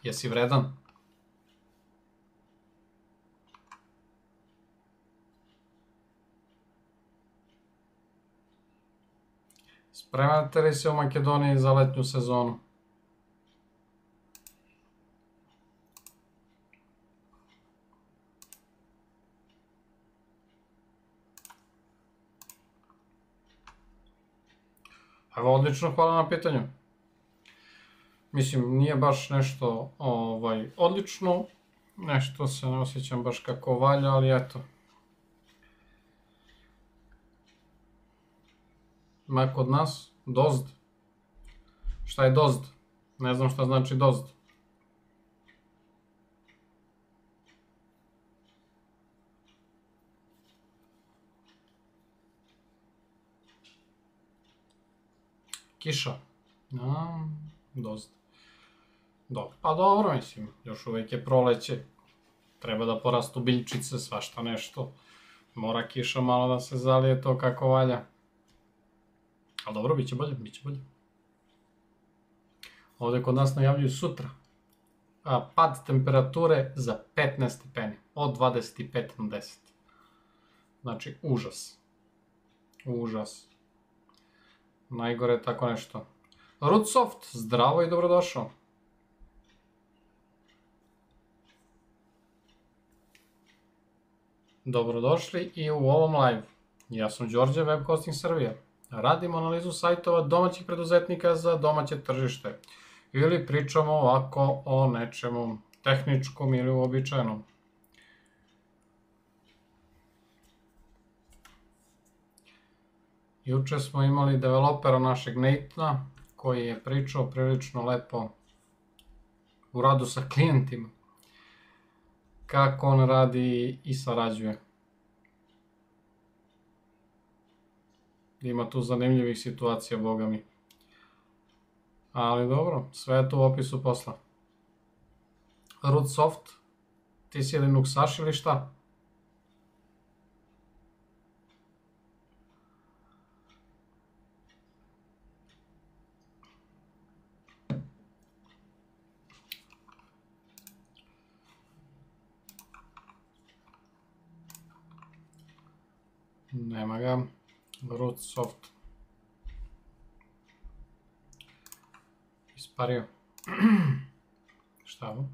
Jesi vredan? Spremate li se u Makedoniji za letnju sezonu? Evo, odlično, hvala na pitanju. Mislim, nije baš nešto odlično, nešto se ne osjećam baš kako valja, ali eto. Ma kod nas, dozd. Šta je dozd? Ne znam šta znači dozd. Kiša. Dozd. Dobro, pa dobro, mislim, još uvijek je proleće. Treba da porastu biljčice, svašta nešto. Mora kiša malo da se zalije to kako valja. Ali dobro, bit će bolje, bit će bolje. Ovdje kod nas najavljuju sutra pad temperature za 15 stepeni, od 25 na 10. Znači, užas. Užas. Najgore je tako nešto. Rootsoft, zdravo i dobrodošao. Dobrodošli i u ovom live. Ja sam Đorđe, Web Hosting Srbija. Radimo analizu sajtova domaćih preduzetnika za domaće tržište. Ili pričamo ovako o nečemu tehničkom ili uobičajenom. Juče smo imali developera našeg Natana koji je pričao prilično lepo u radu sa klijentima. Kako on radi i sarađuje. Ima tu zanimljivih situacija, boga mi. Ali dobro, sve je tu u opisu posla. Rootsoft, ti si Linuxaš ili šta? Nema ga. Rootsoft. Ispario. Šta ovo?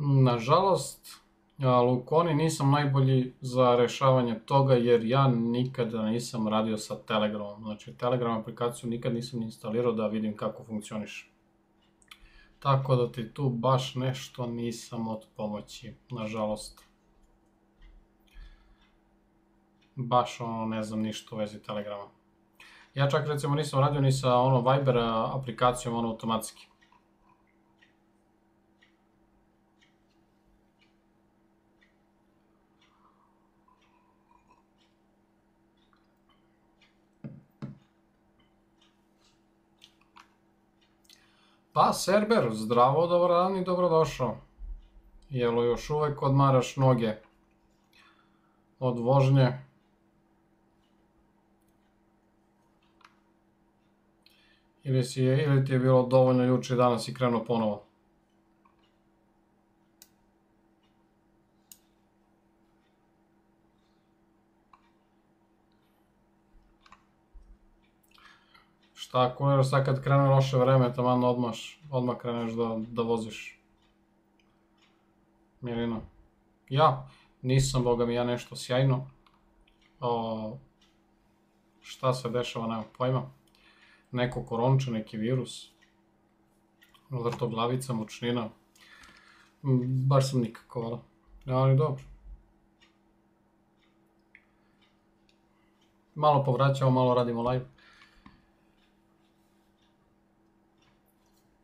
Nažalost, Lukoni nisam najbolji za rešavanje toga jer ja nikada nisam radio sa Telegramom. Znači, Telegram aplikaciju nikad nisam instalirao da vidim kako funkcioniše. Tako da ti tu baš nešto nisam od pomoći, nažalost. Baš ne znam ništa u vezi Telegrama. Ja čak recimo nisam radio ni sa Viber aplikacijom automatski. Pa, Serber, zdravo, dobar dan i dobrodošao. Jel još uvek odmaraš noge od vožnje? Ili ti je bilo dovoljno juče i danas i krenuo ponovo? Šta, kuler, sad kad krene loše vreme, taman odmah kreneš da voziš. Milino. Ja, nisam, boga mi, ja nešto sjajno. Šta se dešava, nemam pojma. Neko koronče, neki virus. Vrtoglavica, mučnina. Baš sam nikako, vala. Ali dobro. Malo povraćamo, malo radimo live.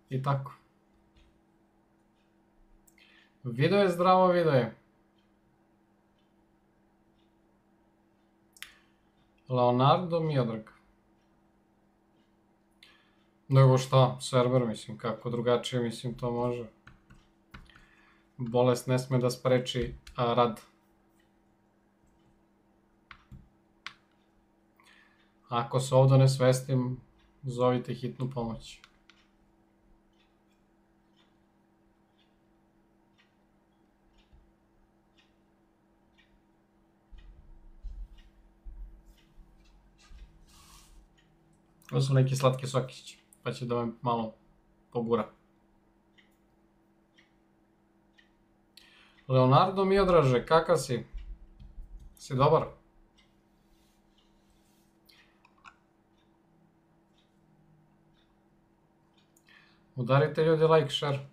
I tako. Video je zdravo, video je. Leonardo Miodrag. Nego šta, server, mislim, kako drugačije, mislim, to može. Bolest ne sme da spreči rad. Ako se ovdje ne svestim, zovite hitnu pomoć. Ovo su neki slatki sokići, pa će da me malo pogura. Leonardo Miodraže, kakav si? Si dobar? Udarite ljudi like, share.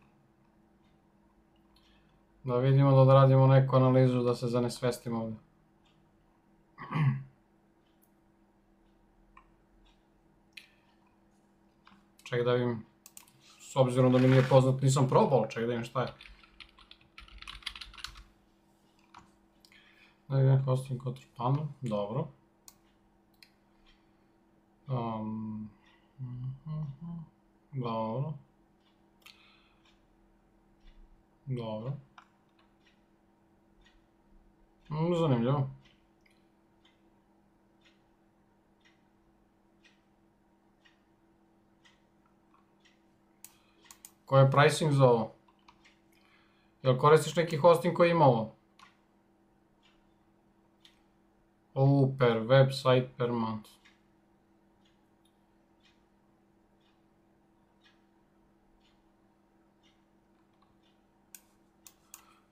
Da vidimo da odradimo neku analizu, da se zanesvestimo ovdje. Ček da vidim, s obzirom da mi nije poznat, nisam probao, ček da vidim šta je. Da vidim hosting control panel, dobro. Dobro. Dobro. Zanimljivo. Koji je pricing za ovo? Jel koristiš neki hosting koji ima ovo? Ovo per website per month.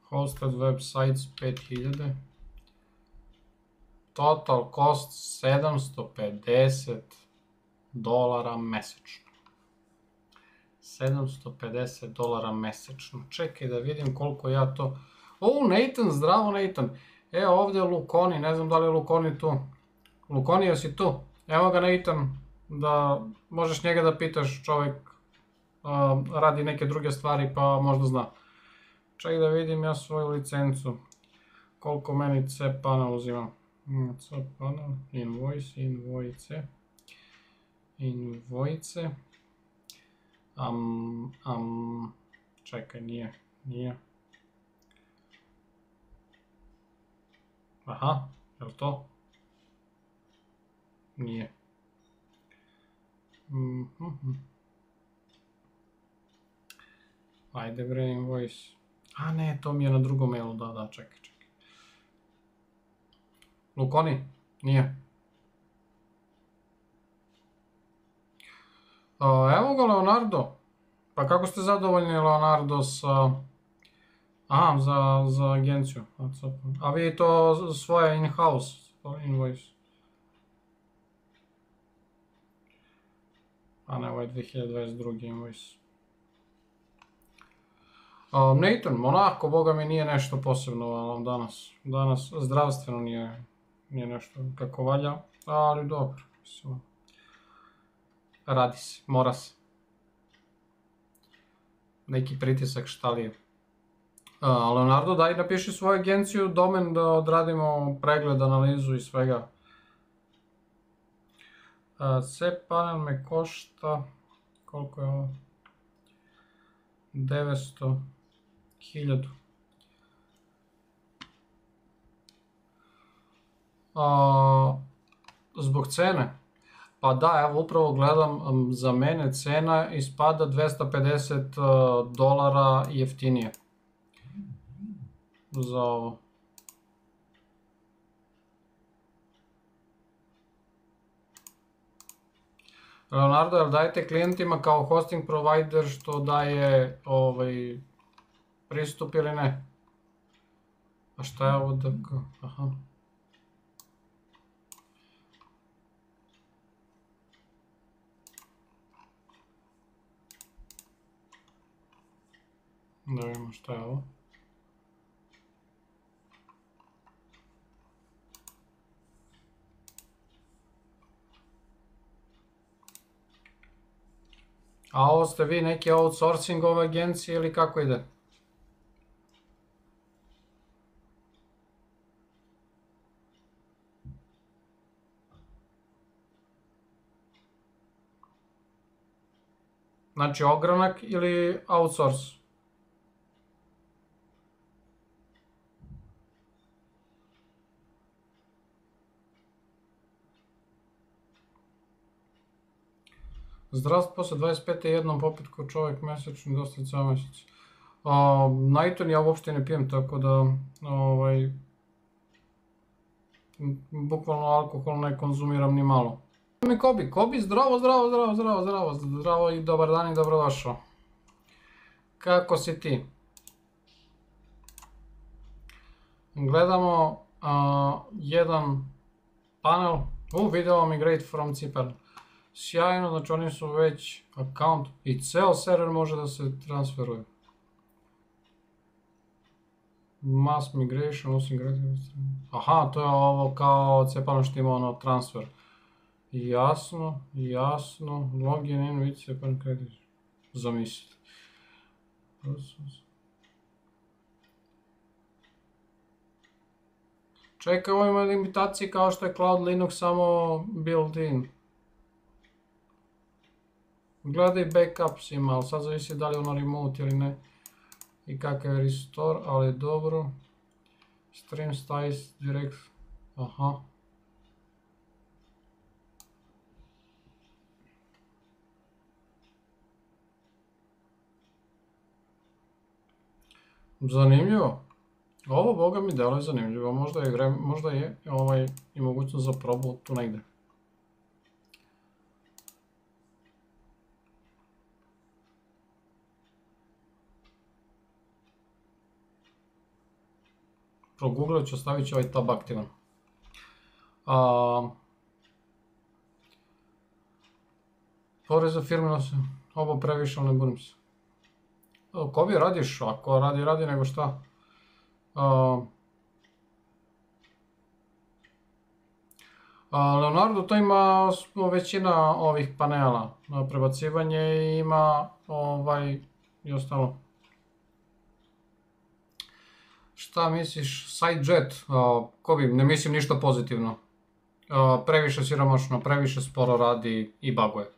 Hosted websites 5000. Total cost $750 mesečno. $750 mesečno. Čekaj da vidim koliko ja to... O, Nathan, zdravo Nathan. Evo ovdje je Lukoni, ne znam da li je Lukoni tu. Lukoni, jesi tu? Evo ga Nathan, da možeš njega da pitaš, čovjek radi neke druge stvari pa možda zna. Čekaj da vidim ja svoju licencu. Koliko meni cPanel uzima. cPanel, invoice, invoice. Čekaj, nije. Aha, je li to? Nije. Ajde bre, invoice. A ne, to mi je na drugom mailu, da, čekaj. Lukoni? Nije. Evo ga Leonardo. Pa kako ste zadovoljni Leonardo sa... Aha, za agenciju. A vi to svoje in-house invoice. A ne, ovo je 2022. invoice. Nathan, onako, boga mi nije nešto posebno danas. Danas zdravstveno nije nešto kako valja, ali dobro. Radi se, mora se. Neki pritisak, šta li je. Leonardo, daj napiši svoju agenciju, domen da odradimo pregled, analizu i svega. cPanel me košta, koliko je ovo? 900, 1000. Zbog cene? Pa da, evo upravo gledam, za mene cena ispada $250 jeftinije. Za ovo. Leonardo, jel dajete klijentima kao hosting provider što daje pristup ili ne? A šta je ovo DK? Aha. Da vidimo šta je ovo. A ovo ste vi neki outsourcing ove agencije ili kako ide? Znači ogranak ili outsource? Zdravstvo posle 25. jednom popit ko čovjek mesečno, dosta ceo mesec. Najton ja uopšte ne pijem, tako da bukvalno alkohol ne konzumiram ni malo. Kobi, zdravo i dobar dan i dobrodošao. Kako si ti? Gledamo jedan panel, video migrate from Cipar. Sjajno, znači oni su već account i ceo server može da se transferuje. Mass migration, aha, to je ovo kao Cepalno što ima ono transfer. Jasno, login in with Cepalno credit. Zamislite. Čekaj, ovo ima limitacije kao što je Cloud Linux samo built-in. Gledaj backups ima, ali sad zavisi da li ono remote ili ne. I kakav je restore, ali dobro. Stream styles direct, aha. Zanimljivo. Ovo, boga mi, delo je zanimljivo. Možda je i mogućnost za probu tu negde. Progooglat ću, stavit ću ovaj tab aktivan. Porez za firmeno se, ovo previše, ne budim se. Kobi, radiš? Ako radi, nego šta? Leonardo, to ima većina ovih panela. Prebacivanje ima i ostalo. Šta misliš? SideJet? Kobi, ne mislim ništa pozitivno. Previše siromašno, previše sporo radi i buguje.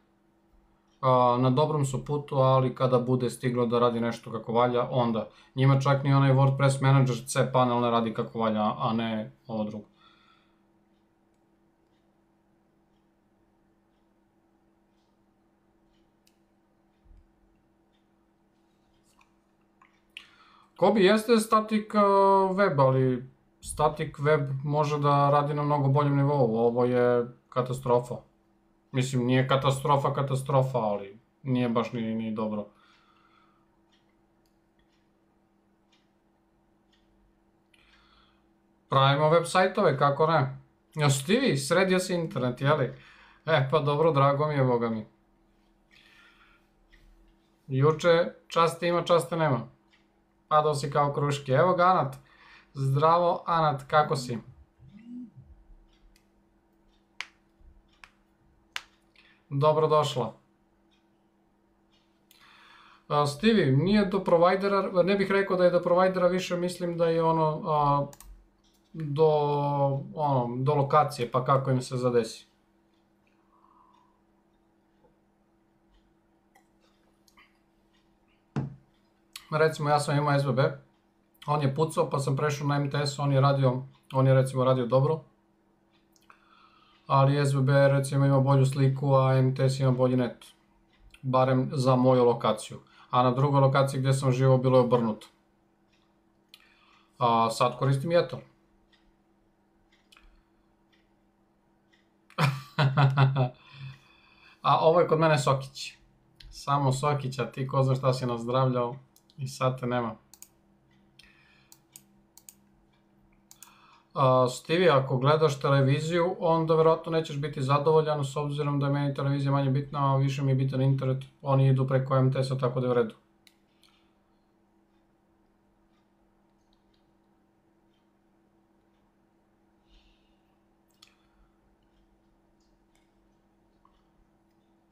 Na dobrom su putu, ali kada bude stiglo da radi nešto kako valja, onda. Njima čak ni onaj WordPress Manager cPanel ne radi kako valja, a ne ovo drugo. Kobi jeste static web, ali static web može da radi na mnogo boljem nivou. Ovo je katastrofa. Mislim, nije katastrofa, ali nije baš ni dobro. Pravimo web sajtove, kako ne? Jesi ti vi, sredio si internet, jeli? Pa dobro, drago mi je, boga mi. Juče časte ima, časte nema. Padao si kao kruške. Evo ga Anat. Zdravo Anat, kako si? Dobrodošla. Stevie, nije do provajdera, ne bih rekao da je do provajdera, više mislim da je do lokacije, pa kako im se zadesi. Recimo, ja sam imao SBB, on je pucao, pa sam prešao na MTS, on je recimo radio dobro. Ali SBB recimo ima bolju sliku, a MTS ima bolji net. Barem za moju lokaciju. A na drugoj lokaciji gdje sam živao bilo je obrnuto. Sad koristim Yeto. A ovo je kod mene Sokić. Samo Sokić, a ti ko zna šta si nazdravljao i sad te nema. Stevie, ako gledaš televiziju, onda verovatno nećeš biti zadovoljan, s obzirom da je meni televizija manje bitna, a više mi je bitan internet. Oni idu preko MTS-a, tako da je u redu.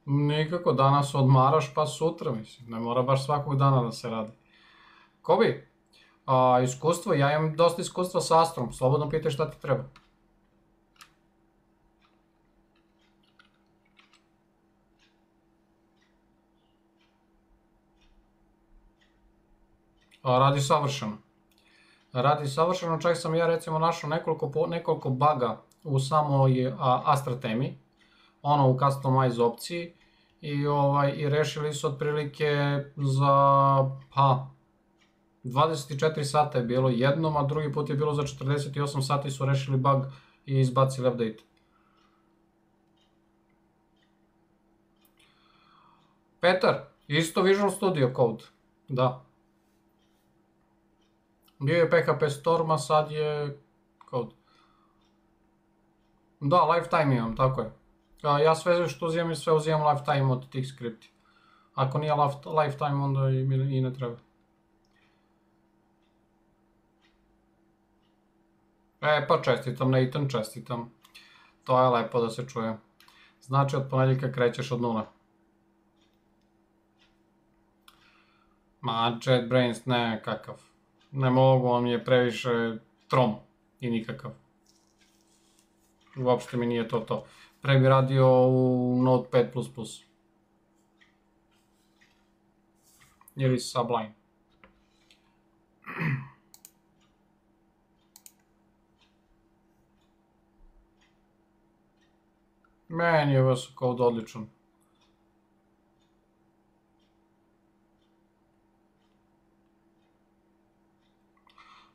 Nikako, danas odmaraš pa sutra, mislim. Ne mora baš svakog dana da se radi. Kobi, iskustvo, ja imam dosta iskustva sa Astrom, slobodno pitaj šta ti treba. Radi savršeno. Radi savršeno, čak sam ja recimo našao nekoliko baga u samoj Astra temi, u customize opciji, i rešili su otprilike za 24 sata je bilo jednom, a drugi put je bilo za 48 sati su rešili bug i izbacili update. Petar, isto Visual Studio Code, da. Bio je PHP Storm, a sad je Code. Da, Lifetime imam, tako je. Ja sve što uzimam, sve uzimam Lifetime od tih skripti. Ako nije Lifetime, onda i ne treba. Pa čestitam, Nathan, čestitam. To je lepo da se čuje. Znači, od ponedjeljka krećeš od nule. Ma, JetBrains, ne, kakav. Ne mogu, on je previše trom i nikakav. Uopšte mi nije to. Pre bi radio u Notepad++. Ili Sublime. Meni je VS Code odličan.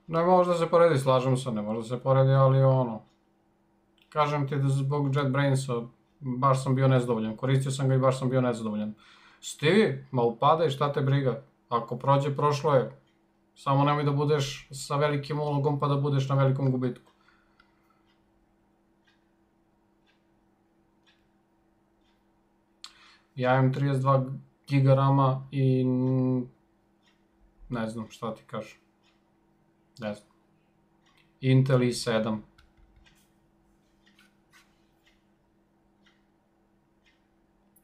Ne može da se poredi, slažem se, ne može da se poredi, ali kažem ti da zbog JetBrainsa baš sam bio nezadovoljan. Koristio sam ga i baš sam bio nezadovoljan. Stivi, ma upadaj, šta te briga. Ako prođe, prošlo je. Samo nemoj da budeš sa velikim ulogom pa da budeš na velikom gubitku. Ja imam 32 giga rama i ne znam šta ti kažem. Ne znam. Intel i7.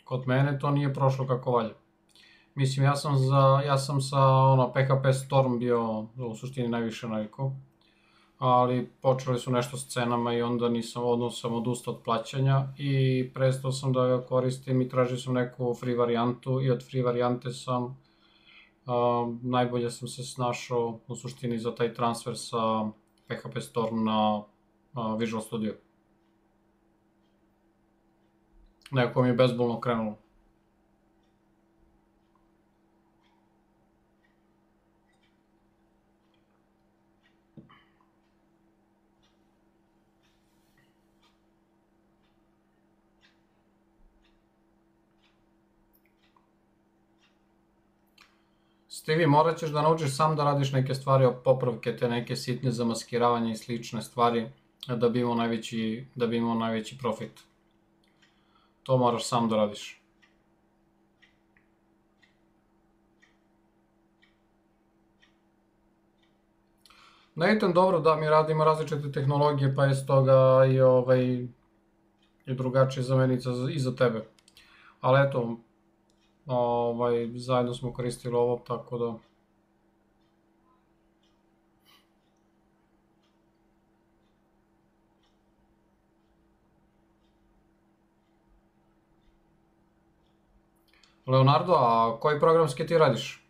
Kod mene to nije prošlo kako valja. Mislim, ja sam sa PHP Storm bio u suštini najviše navikao, ali počeli su nešto s cenama i onda sam odustao od plaćanja i prestao sam da ga koristim i tražio sam neku free varijantu i od free varijante najbolje sam se snašao u suštini za taj transfer sa PHP Storm na Visual Studio. Neko mi je bezbolno krenulo. Stivi, morat ćeš da naučiš sam da radiš neke stvari, popravke, te neke sitne zamaskiravanja i slične stvari, da bi imao najveći profit. To moraš sam da radiš. Nathan, dobro, da, mi radimo različite tehnologije, pa je stoga i drugačija zamenica i za tebe. Ali eto, zajedno smo koristili ovo, tako da... Leonardo, a koji programski ti radiš?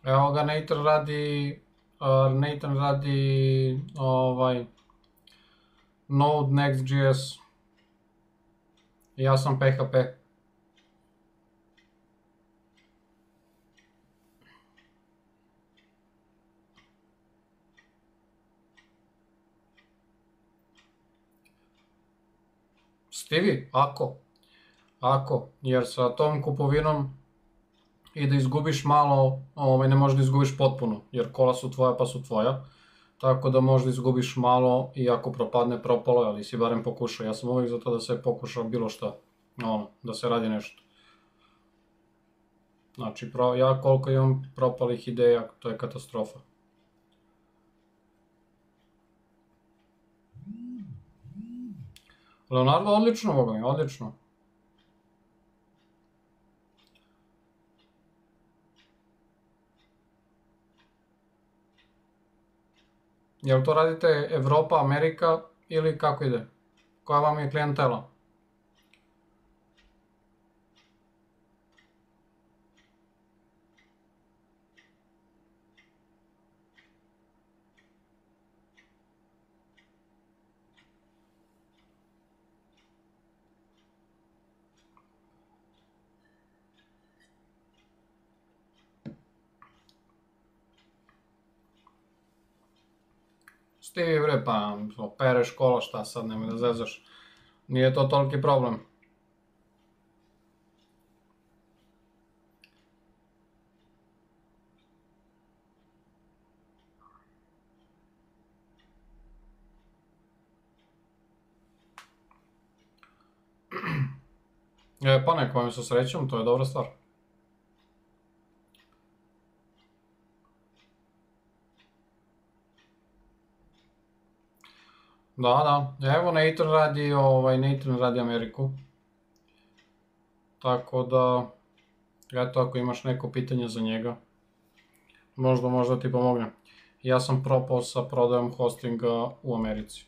Evo ga, Nathan radi Node, Next.js. Ja sam PHP. Stivi, ako, jer sa tom kupovinom i da izgubiš malo, ne možeš da izgubiš potpuno, jer kola su tvoja pa su tvoja, tako da možda izgubiš malo i ako propadne, propalo je, ali si barem pokušao. Ja sam uvijek za to da se pokuša bilo šta, da se radi nešto. Znači, ja koliko imam propalih ideja, to je katastrofa. Leonardo, odlično, Boga mi, odlično. Jel to radite Evropa, Amerika ili kako ide? Koja vam je klijentela? Stivi bre, pa opereš kola, šta sad, nemoj da zezaš. Nije to toliki problem. Pa neko vam sa srećom, to je dobra stvar. Da, evo Nathan radi Ameriku. Tako da, eto ako imaš neko pitanje za njega, možda ti pomogne. Ja sam propao sa prodajom hostinga u Americi.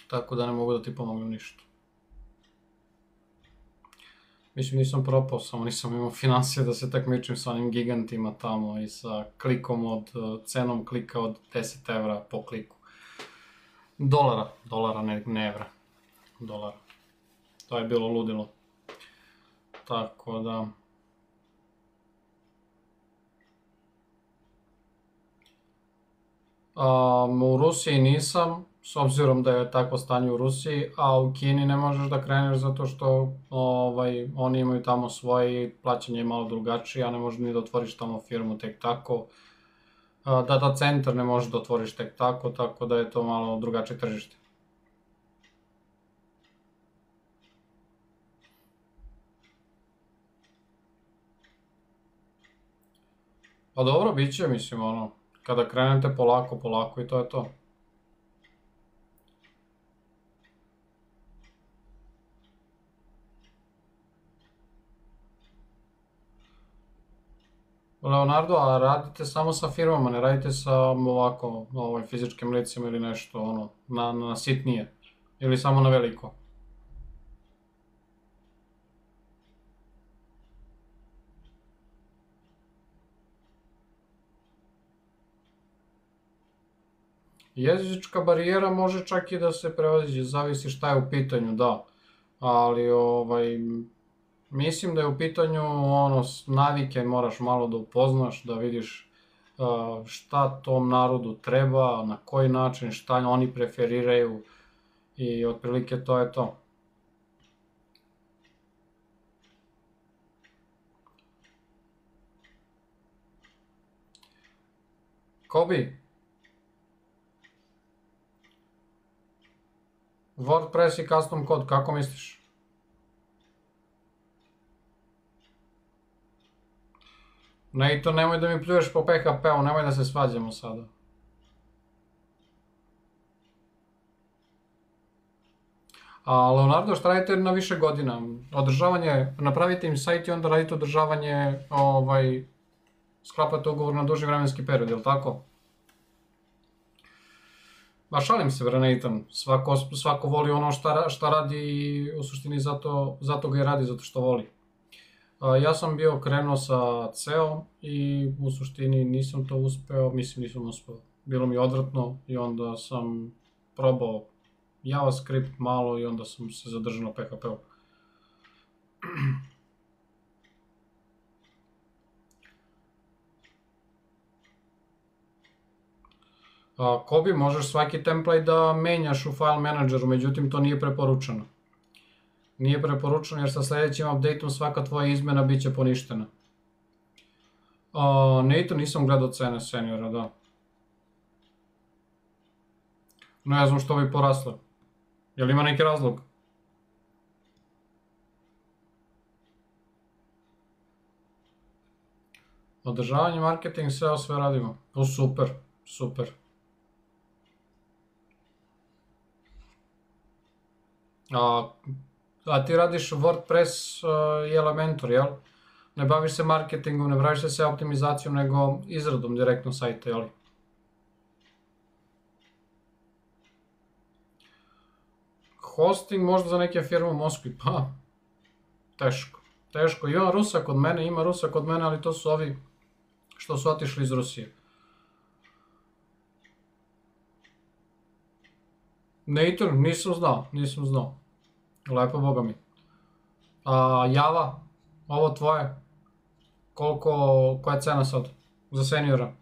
Tako da ne mogu da ti pomognem ništa. Mislim, nisam propao, samo nisam imao financije da se takmičim sa onim gigantima tamo i sa cenom klika od 10 evra po kliku. Dolara, ne evra. Dolara. To je bilo ludilo. Tako da... U Rusiji nisam, s obzirom da je takvo stanje u Rusiji, a u Kini ne možeš da kreneš zato što oni imaju tamo svoje i plaćanje je malo drugačije, a ne možeš ni da otvoriš tamo firmu tek tako. Data center ne možeš da otvoriš tek tako, tako da je to malo drugačije tržište. Pa dobro, bit će, mislim, kada krenete polako i to je to. Leonardo, a radite samo sa firmama, ne radite sa ovako fizičkim licima ili nešto, na sitnije, ili samo na veliko? Jezička barijera može čak i da se prevaziđe, zavisi šta je u pitanju, da, ali mislim da je u pitanju navike, moraš malo da upoznaš, da vidiš šta tom narodu treba, na koji način, šta oni preferiraju i otprilike to je to. Kobi? WordPress i custom kod, kako misliš? Ne, i to nemoj da mi pljuješ po PHP-u, nemoj da se svađamo sada. Leonardo, šta radite na više godina? Održavanje, napravite im sajt i onda radite održavanje, sklapate ugovor na duži vremenski period, je li tako? Ma šalim se, bre, Nathan, svako voli ono šta radi i u suštini zato ga i radi, zato što voli. Ja sam bio krenuo sa SEO i u suštini nisam to uspeo, nisam uspeo. Bilo mi odvratno i onda sam probao JavaScript malo i onda sam se zadržao na PHP-u. Kobi, možeš svaki template da menjaš u file menadžeru, međutim to nije preporučeno. Nije preporučeno jer sa sljedećim updateom svaka tvoja izmena bit će poništena. Ne, to nisam gledao cene seniora, da. Ne znam što bi poraslo. Jel ima neki razlog? Održavanje, marketing, sve radimo. Super, super. A ti radiš WordPress i Elementor, jel? Ne baviš se marketingom, ne baviš se optimizacijom, nego izradom direktno sajta, jel? Hosting možda za neke firme u Moskvi, pa teško. Teško, ima Rusa kod mene, ali to su ovi što su otišli iz Rusije. Nathan, nisam znao. Lepo, boga mi. Java, ovo tvoje, koja je cena sad za seniora?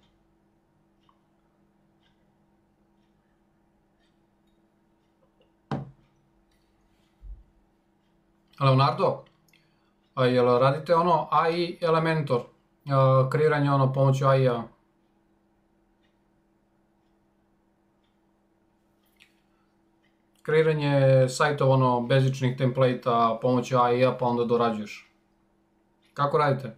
Leonardo, jel radite ono AI Elementor, kreiranje ono pomoću AI-a? Kreiranje sajtova ono bezičnih template-a pomoću AI-a pa onda dorađuješ. Kako radite?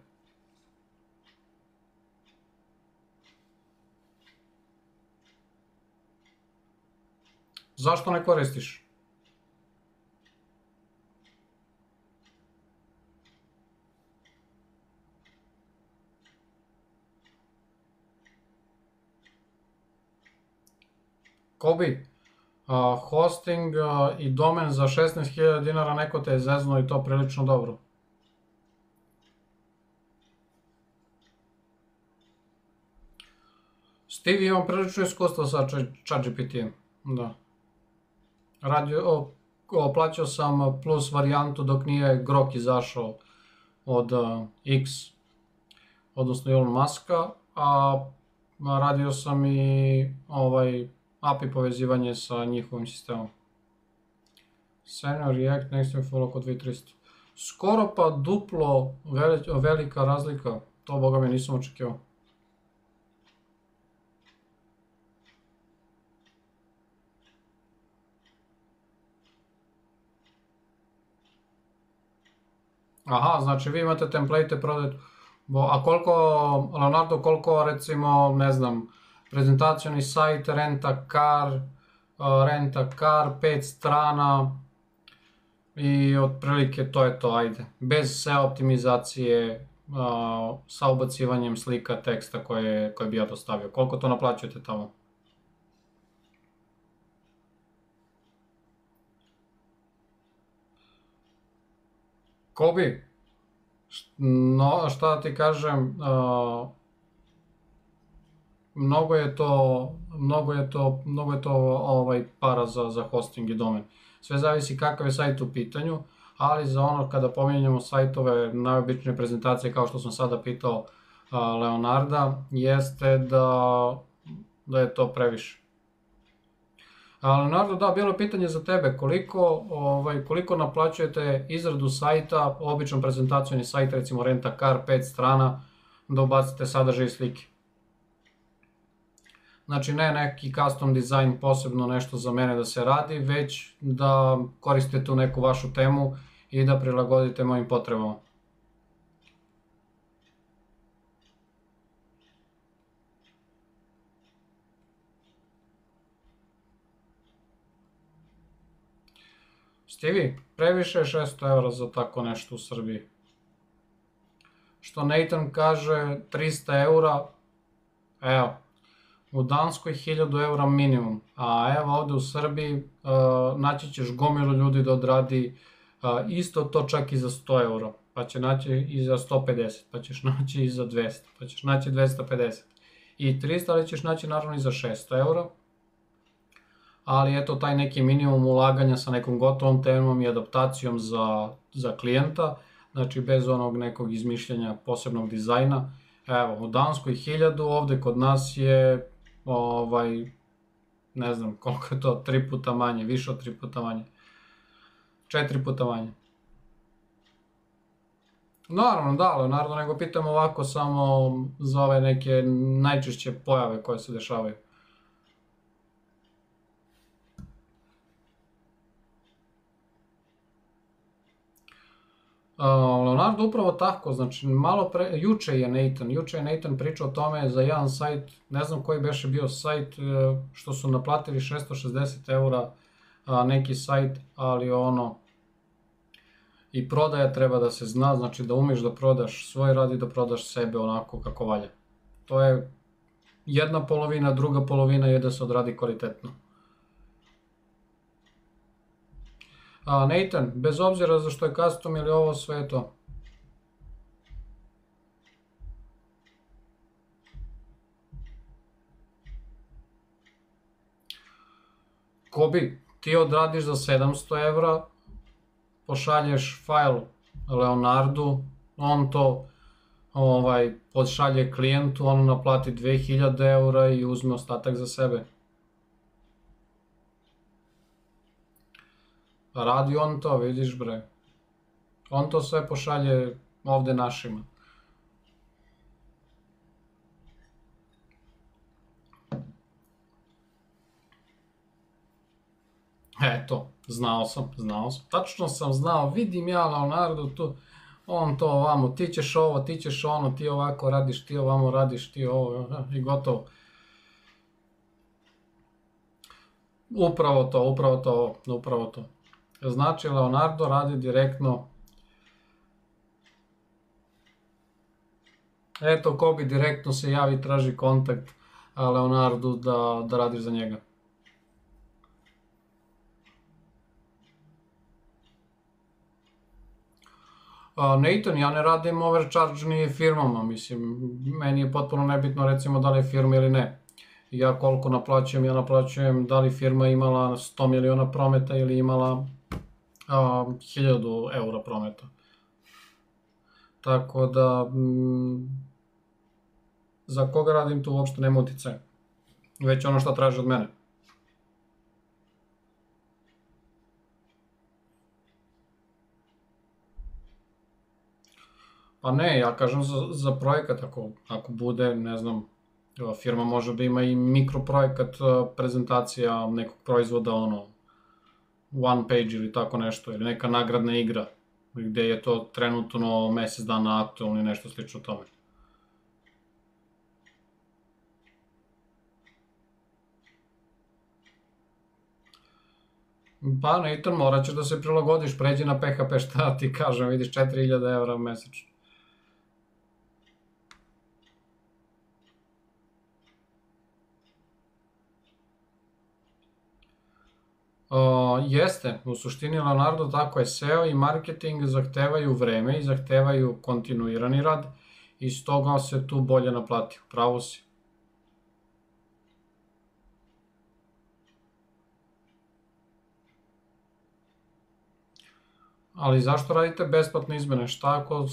Zašto ne koristiš? Kobi, hosting i domen za 16.000 dinara, neko te je zeznuo i to prilično dobro. Stevie, imam prilično iskustva sa ChatGPT-em, da. Plaćao sam plus varijantu dok nije Grok izašao od X, odnosno Elon Muska, a radio sam i API povezivanje sa njihovim sistemom. Senior React, Next Follow kod 2300. Skoro pa duplo velika razlika, to boga mi nisam očekivao. Aha, znači vi imate template prodati, a Leonardo, koliko recimo, ne znam, prezentacioni sajt, renta-car, 5 strana i otprilike to je to, ajde. Bez SEO optimizacije, sa ubacivanjem slika, teksta koje bi ja dostavio. Koliko to naplaćujete tamo? Kobi, no, šta da ti kažem, mnogo je to para za hosting i domen. Sve zavisi kakav je sajt u pitanju, ali za ono kada pominjemo sajtove, najobičnije prezentacije kao što sam sada pitao Leonarda, jeste da je to previše. Leonardo, da, bilo je pitanje za tebe, koliko naplaćujete izradu sajta, običan prezentacioni sajt, recimo renta-car, 5 strana, da ubacite sadržaj i slike. Znači ne neki custom design, posebno nešto za mene da se radi, već da koristite tu neku vašu temu i da prilagodite mojim potrebama. Stevie, previše je 600 € za tako nešto u Srbiji. Što Nathan kaže 300 €, evo, u Danskoj 1000 € minimum, a evo ovde u Srbiji naći ćeš gomilu ljudi da odradi isto to čak i za 100 €, pa će naći i za 150, pa ćeš naći i za 200, pa ćeš naći 250 i 300, ali ćeš naći naravno i za 600 €. Ali eto taj neki minimum ulaganja sa nekom gotovom temom i adaptacijom za klijenta, znači bez onog nekog izmišljanja posebnog dizajna. Evo, u Danskoj 1000, ovde kod nas je, ne znam koliko je to, 3 puta manje, više od 3 puta manje, 4 puta manje. Naravno, da, Leonardo, nego pitam ovako samo za ove neke najčešće pojave koje se dešavaju. Leonardo, upravo tako, znači juče je Nathan pričao o tome za jedan sajt, ne znam koji beše bio sajt, što su naplatili 660 € neki sajt, ali i prodaja treba da se zna, znači da umeš da prodaš svoj rad i da prodaš sebe onako kako valja. To je jedna polovina, druga polovina je da se odradi kvalitetno. Nathan, bez obzira za što je custom ili ovo, sve je to. Kobi, ti odradiš za 700 evra, pošalješ fajl Leonardu, on to podšalje klijentu, on naplati 2000 eura i uzme ostatak za sebe. Radi on to, vidiš bre. On to sve pošalje ovde našima. Eto, znao sam. Tačno sam znao, vidim ja Leonardo tu, on to ovamo, ti ćeš ovo, ti ćeš ono, ti ovako radiš, ti ovamo radiš, ti ovo, i gotovo. Upravo to. Znači, Leonardo radi direktno. Eto, Kobi direktno se javi, traži kontakt Leonardu da radiš za njega. Nathan, ja ne radim overcharge ni firmama, mislim, meni je potpuno nebitno recimo da li je firma ili ne. Ja koliko naplaćujem, ja naplaćujem da li firma imala 100 miliona prometa ili imala 1000 eura prometa. Tako da, za koga radim tu uopšte nema uticaja, već ono šta traži od mene. Pa ne, ja kažem za projekat, ako bude, ne znam, firma može da ima i mikroprojekat, prezentacija nekog proizvoda, one page ili tako nešto, ili neka nagradna igra, gde je to trenutno mesec dana aktualno i nešto slično tome. Pa Nathan, morat ćeš da se prilagodiš, pređi na PHP, šta ti kažem, vidiš 4000 evra mesečno. Jeste, u suštini Leonardo tako je, SEO i marketing zahtevaju vreme i zahtevaju kontinuirani rad i stoga se tu bolje naplati, pravo si. Ali zašto radite besplatne izmene? Šta ako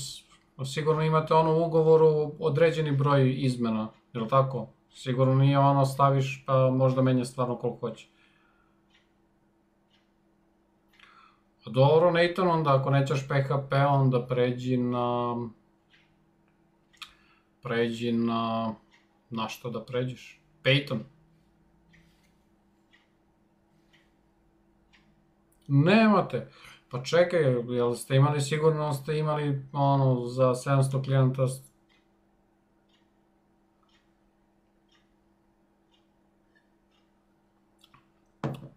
sigurno imate u ugovoru određeni broj izmena, je li tako? Sigurno nije staviš pa možda menja stvarno koliko hoće. Dobro, Nathan, onda ako nećeš PHP, onda pređi na što da pređeš? Python. Nemate. Pa čekaj, jel ste imali, sigurno ste imali za 700 klijenta.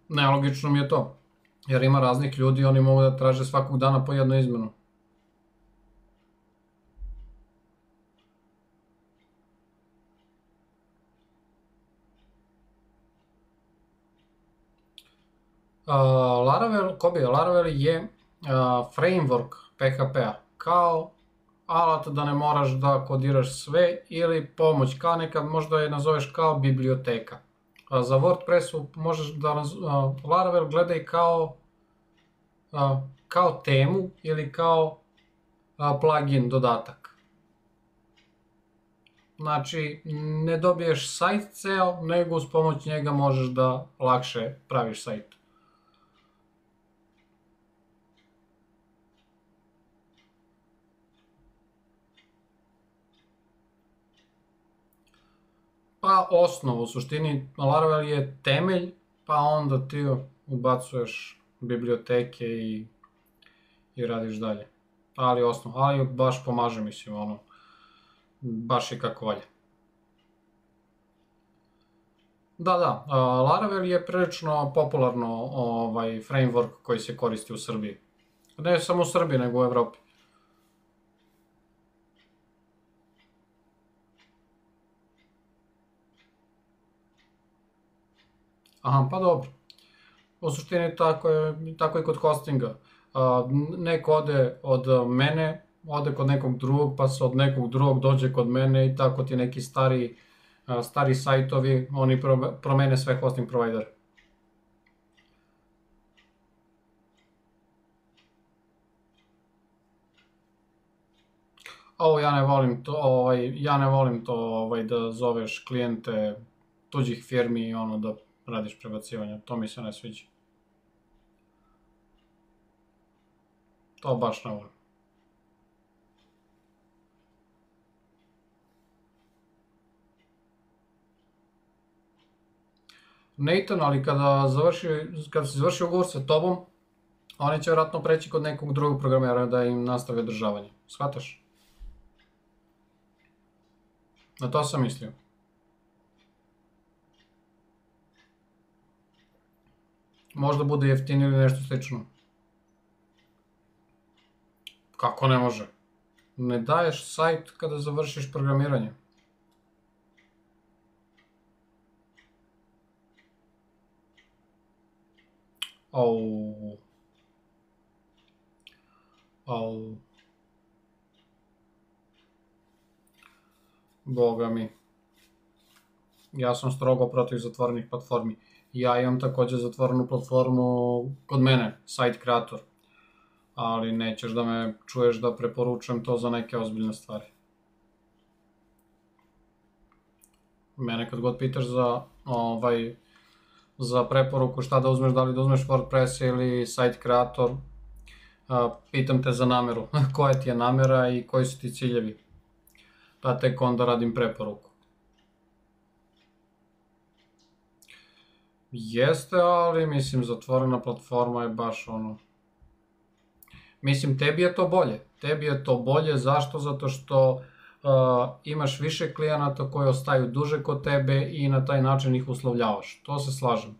Nelogično mi je to. Jer ima raznih ljudi i oni mogu da traže svakog dana po jednu izmenu. Laravel je framework PHP-a, kao alat da ne moraš da kodiraš sve ili pomoć, kao nekad možda je nazoveš kao biblioteka. Za WordPressu možeš da Laravel gledaj kao temu ili kao plugin, dodatak. Znači, ne dobiješ sajt ceo, nego uz pomoć njega možeš da lakše praviš sajt. Pa osnov, u suštini Laravel je temelj, pa onda ti ubacuješ biblioteke i radiš dalje. Ali osnov, ali baš pomaže, mislim, baš i kako valja. Da, Laravel je prilično popularno framework koji se koristi u Srbiji. Ne samo u Srbiji, nego u Evropi. Aha, pa dobro. U suštini tako je kod hostinga. Neko ode od mene, ode kod nekog drugog, pa se od nekog drugog dođe kod mene i tako ti neki stari sajtovi, oni promene sve hosting provajdere. Ja ne volim to da zoveš klijente tuđih firmi i ono da radiš prebacivanje, to mi se ne sviđa. To baš ne volim. Nathan, ali kada se završi ugovor sa tobom, oni će vjerojatno preći kod nekog drugog programera da im nastavi održavanje. Shvataš? Na to sam mislio. Možda bude jeftinije ili nešto slično. Kako ne može? Ne daješ sajt kada završiš programiranje. Au. Boga mi. Ja sam strogo protiv zatvorenih platformi. Ja imam takođe zatvorenu platformu kod mene, Site Creator. Ali nećeš da me čuješ da preporučujem to za neke ozbiljne stvari. Mene kad god pitaš za preporuku šta da uzmeš, da li da uzmeš WordPress ili Site Creator, pitam te za nameru, koja ti je namera i koji su ti ciljevi, pa tek onda radim preporuku. Jeste, ali mislim zatvorena platforma je baš ono... Mislim, tebi je to bolje. Tebi je to bolje, zašto? Zato što imaš više klijenata koji ostaju duže kod tebe i na taj način ih uslovljavaš. To se slažem,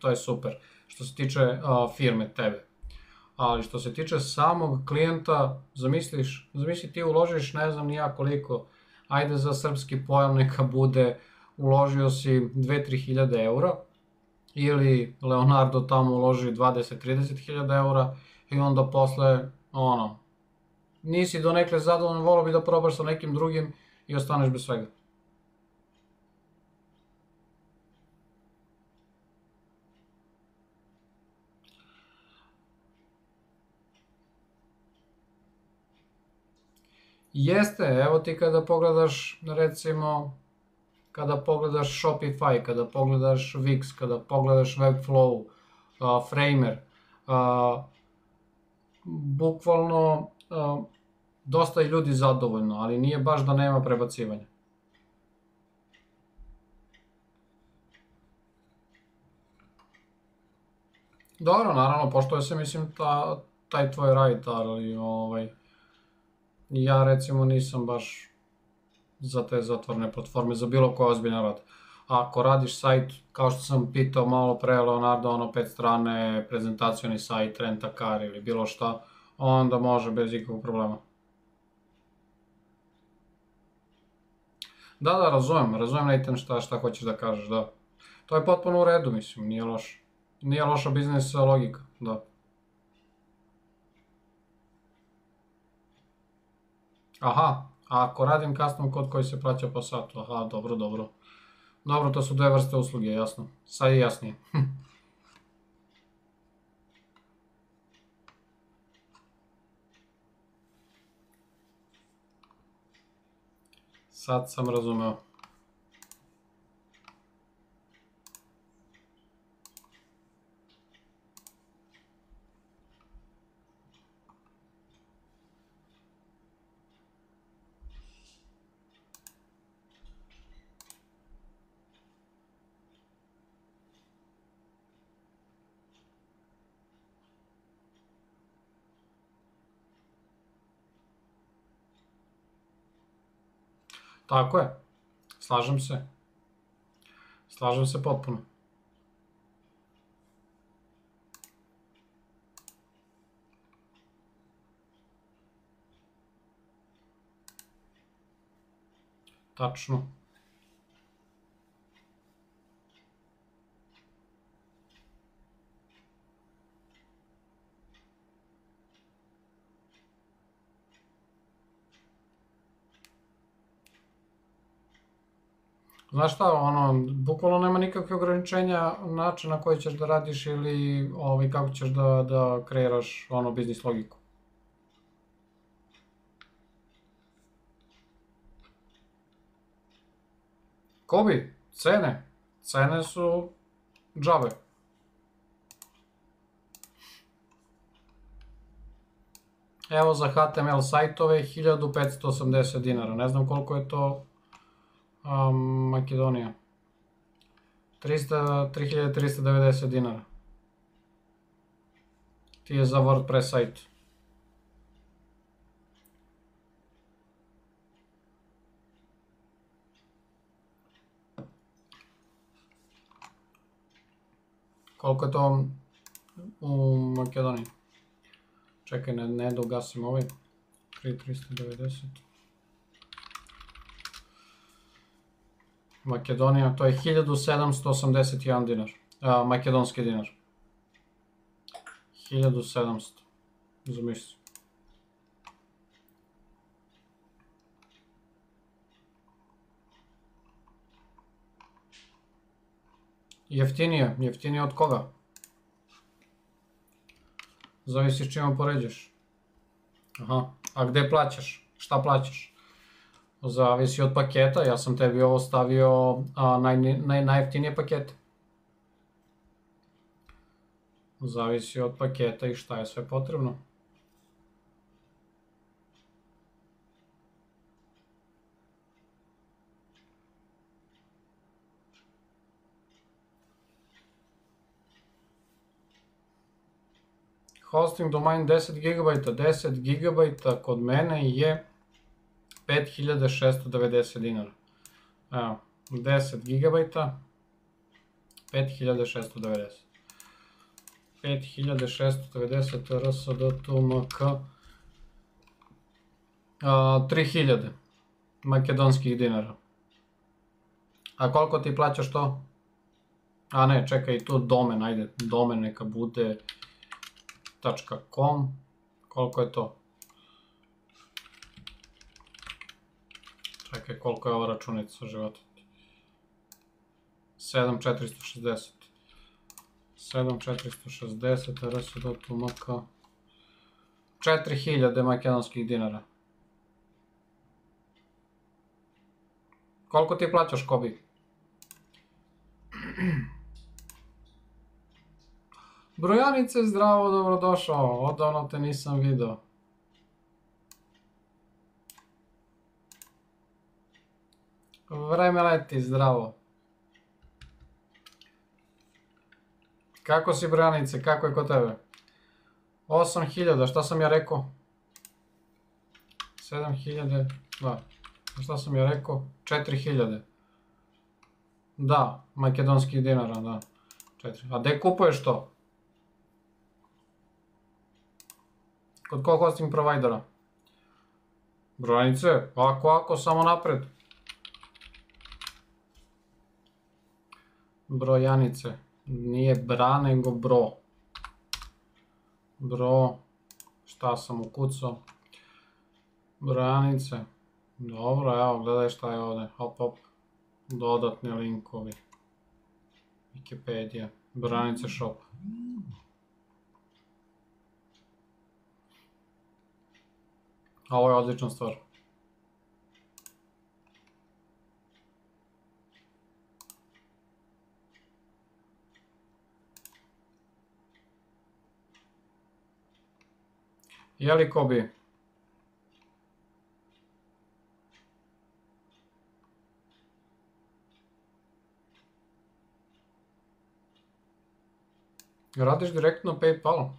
to je super. Što se tiče firme, tebe. Ali što se tiče samog klijenta, zamisli ti uložiš ne znam ni ja koliko, ajde za srpski pojam neka bude, uložio si 2-3 hiljade eura, ili Leonardo tamo uloži 20-30 hiljada eura i onda posle, nisi donekle zadovoljan, volio bi da probaš sa nekim drugim i ostaneš bez svega. Jeste, evo ti kada pogledaš, recimo, kada pogledaš Shopify, kada pogledaš Wix, kada pogledaš Webflow, Framer, bukvalno dosta je ljudi zadovoljno, ali nije baš da nema prebacivanja. Dobro, naravno, poštuje se, mislim, taj tvoj rad, ali ja recimo nisam baš za te zatvorene platforme, za bilo koja ozbiljna rad. Ako radiš sajt, kao što sam pitao malo pre, Leonardo, 5 strane, prezentacioni sajt, rent-a-car ili bilo šta, onda može bez ikakvog problema. Da, razumem Nathan šta hoćeš da kažeš, da. To je potpuno u redu, mislim, nije loše. Nije loša biznis logika, da. Aha, a ako radim custom kod koji se plaća po satu, aha, dobro. Dobro, to su dve vrste usluge, jasno. Sad je jasnije. Sad sam razumeo. Tako je, slažem se. Slažem se potpuno. Tačno. Znaš šta, ono, bukvalno nema nikakve ograničenja načina na koji ćeš da radiš ili kako ćeš da kreiraš ono biznis logiku. Kobi, cene. Cene su džabe. Evo za HTML sajtove 1580 dinara. Ne znam koliko je to Makedonija. 3390 dinara. Ti je za WordPress sajt. Koliko je to u Makedoniji? Čekaj, ne da ugasim ovaj. 3390. Makedonija, to je 1781 dinar. Makedonski dinar. 1700. Zamisli. Jeftinije. Jeftinije od koga? Zavisi s čima poređaš. Aha, a gde plaćaš? Šta plaćaš? Zavisi od paketa, ja sam tebi ovo stavio najjeftinije pakete. Zavisi od paketa i šta je sve potrebno. Hosting domain 10 GB, 10 GB kod mene je 5690 dinara. Evo, 10 GB, 5690. 5690 RSDTMK 3000 makedonskih dinara. A koliko ti plaćaš to? A ne, čekaj, tu domen, ajde, domen neka bude .com. Koliko je to? Čekaj, koliko je ova računica života? 7460. 7460 RSDTMK 4000 makedonskih dinara. Koliko ti plaćaš, Kobi? Brojanice, zdravo, dobrodošao. Odavno te nisam video. Vreme leti, zdravo. Kako si, Brojanice, kako je kod tebe? 8000, šta sam ja rekao? 7000, da. Šta sam ja rekao? 4000. Da, makedonskih dinara, da. 4. A gde kupuješ to? Kod kog hosting provajdera? Brojanice, ako, samo napred. Brojanice. Nije bra, nego bro. Bro. Šta sam ukucao? Brojanice. Dobro, evo, gledaj šta je ovdje. Hop, hop. Dodatni linkovi. Wikipedia. Brojanice shop. Ovo je odlična stvar. Jeli, Kobi? Radiš direktno PayPal?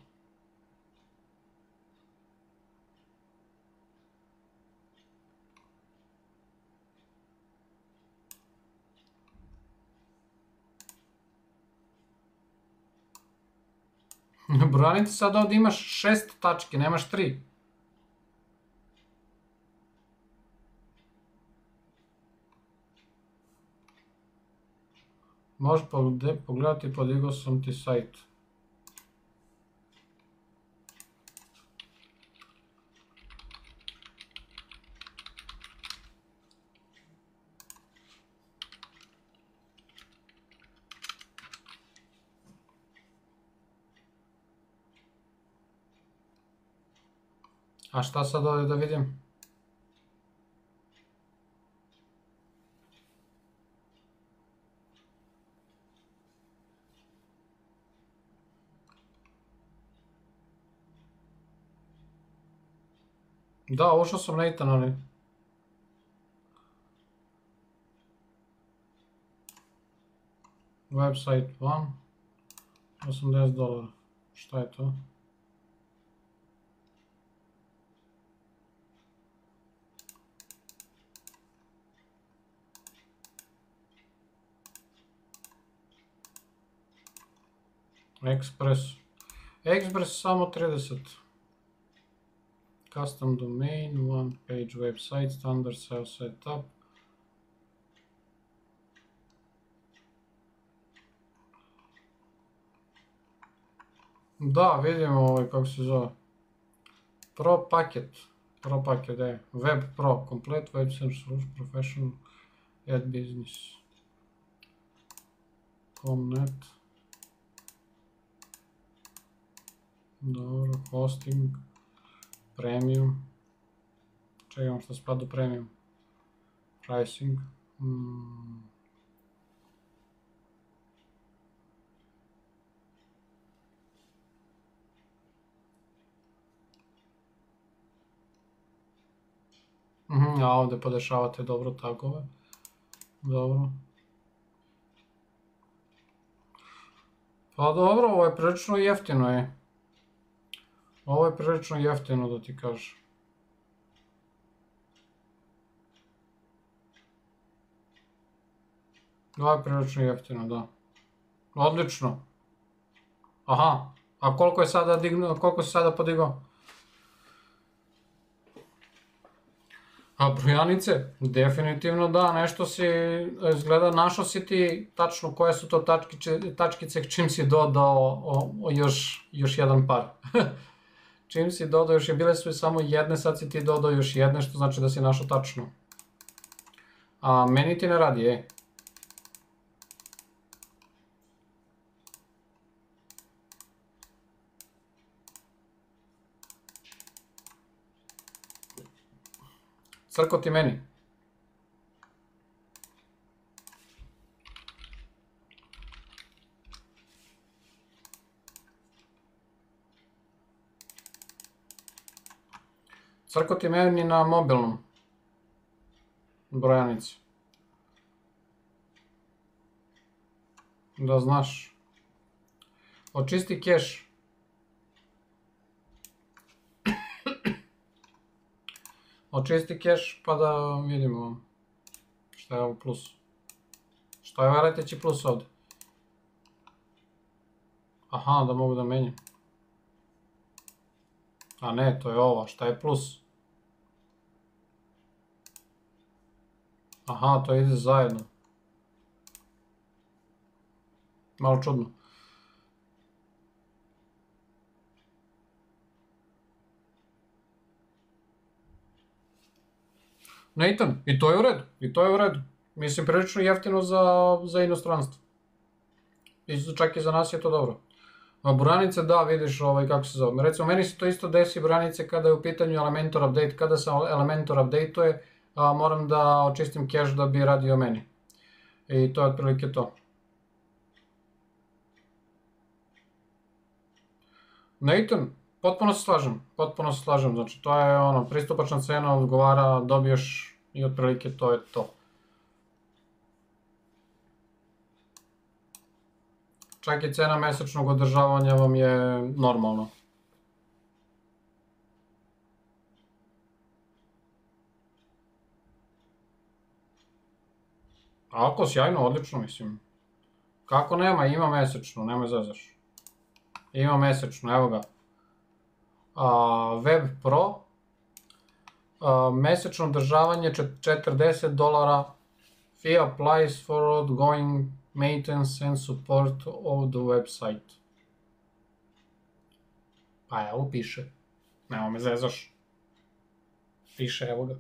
Brojanice, sad ovdje imaš 6 tački, nemaš 3. Možeš pogledati, podigao sam ti sajt. A šta sad ovdje da vidim? Da, ušao sam na Itan, ali... Website 1, $80. Šta je to? Express samo 30. Custom domain, one page website, standard SEO setup. Da, vidimo kako se zove. Pro paket, Web Pro, komplet, web solution, professional, ad business, comnet. Dobro, hosting, premium. Čekam što spada u premium. Pricing. A ovdje podešavate dobro tagove. Dobro. Pa dobro, ovo je prilično jeftino je. Ovo je prilično jeftino da ti kažem. Ovo je prilično jeftino, da. Odlično. Aha, a koliko je sada dignuo, koliko si sada podigao? A brojanice? Definitivno da, nešto si, izgleda, našao si ti tačno koje su to tačkice čim si dodao još jedan par. Čim si dodao još, bile su samo jedne, sad si ti dodao još jedne, što znači da si našao tačno. A meni ti ne radi, Crko ti meni. Crko ti meni na mobilnom brojanici. Da znaš. Očisti keš. Očisti keš pa da vidimo šta je ovo plus. Šta je ovaj leteći plus ovdje? Aha, da mogu da menjam. A ne, to je ova, šta je plus? Aha, to ide zajedno. Malo čudno. Nathan, i to je u redu, Mislim, prilično jeftino za inostranstvo. Čak i za nas je to dobro. Brojanice, da, vidiš kako se zove. Recimo, meni se to isto desi brojanice kada je u pitanju Elementor update. Kada se Elementor update-uje, moram da očistim cache da bi radio meni. I to je otprilike to. Nathan, potpuno se slažem, znači to je pristupačna cena, odgovara, dobiješ i otprilike to je to. Čak i cena mesečnog održavanja vam je normalno. Ako, sjajno, odlično, mislim. Kako nema, ima mesečno, nemoj zezaš. Ima mesečno, evo ga. Web Pro. Mesečno održavanje $40. Fee applies for ongoing maintenance and support of the website. Pa evo piše. Nemo me zezaš. Piše, evo ga.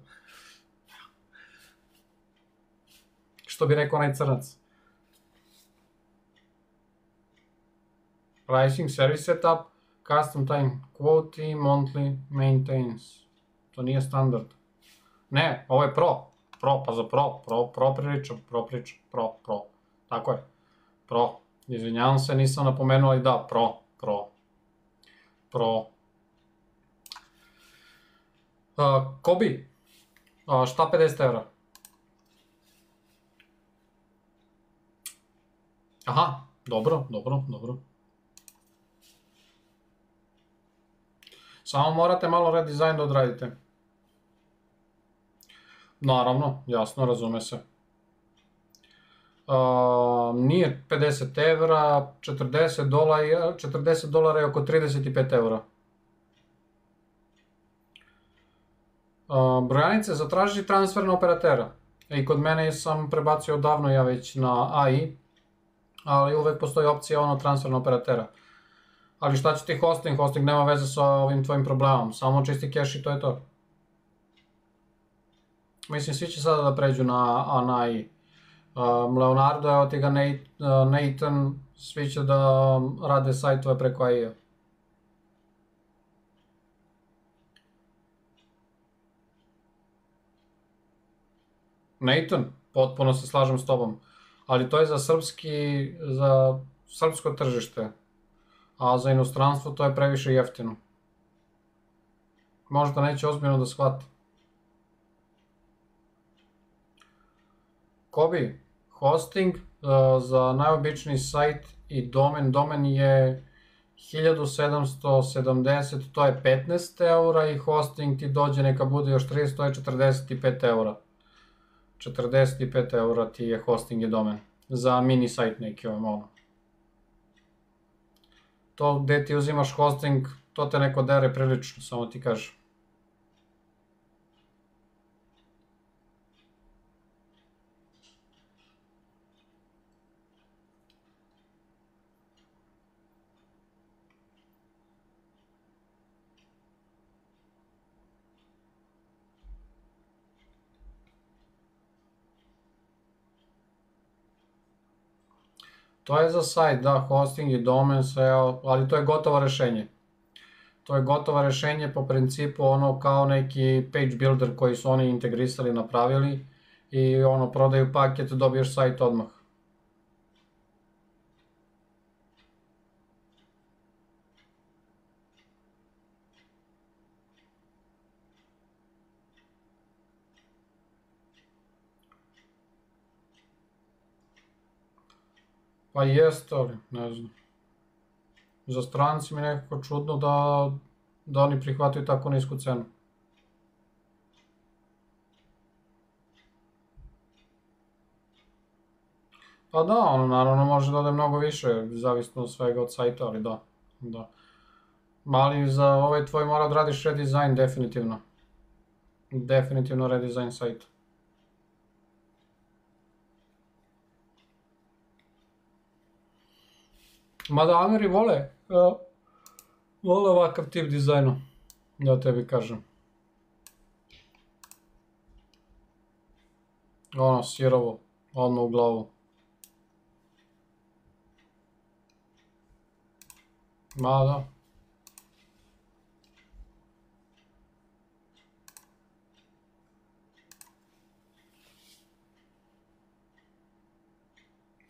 Što bi rekao onaj crnac. Pricing, service setup, custom time quote monthly maintains. To nije standard. Ne, ovo je pro. Pro, pa za pro pričam. Pro. Tako je. Pro. Izvinjavam se, nisam napomenuo, ali da, pro. Kobi, šta 50 evra? Aha, dobro. Samo morate malo redizajn da odradite. Naravno, jasno, razume se. Nije 50 evra, $40 je oko 35 evra. Brojanice, zatraži transfer na operatera. I kod mene sam prebacio odavno ja već na AI, ali uvek postoji opcija transfer na operatera. Ali šta će ti hosting? Hosting nema veze sa ovim tvojim problemom, samo čisti cache i to je to. Mislim, svi će sada da pređu na AI. Leonardo, evo ti ga Nathan, svi će da rade sajtove preko AI-a. Nathan, potpuno se slažem s tobom, ali to je za srpsko tržište, a za inostranstvo to je previše jeftino. Možda neće ozbiljno da shvati. Kobi, hosting za najobičniji sajt i domen je 1770, to je 15 eura i hosting ti dođe, neka bude još 30, to je 45 eura. 45 eura ti je hosting i domen, za mini sajt neki To gde ti uzimaš hosting, to te neko dere prilično, samo ti kažem. To je za sajt, da, hosting i domen, sve, ali to je gotovo rešenje. To je gotovo rešenje po principu kao neki page builder koji su oni integrisali, napravili i prodaju paket, dobiješ sajt odmah. Pa jeste, ali ne znam. Za stranci mi je nekako čudno da oni prihvataju tako nisku cenu. Pa da, naravno može da ode mnogo više, zavisno od svega od sajta, ali da. Ali za ovaj tvoj mora da radiš redizajn, definitivno. Definitivno redizajn sajta. Mada Ameri vole ovakav tip dizajna, da tebi kažem. Sirovo, odmah u glavu. Ma da.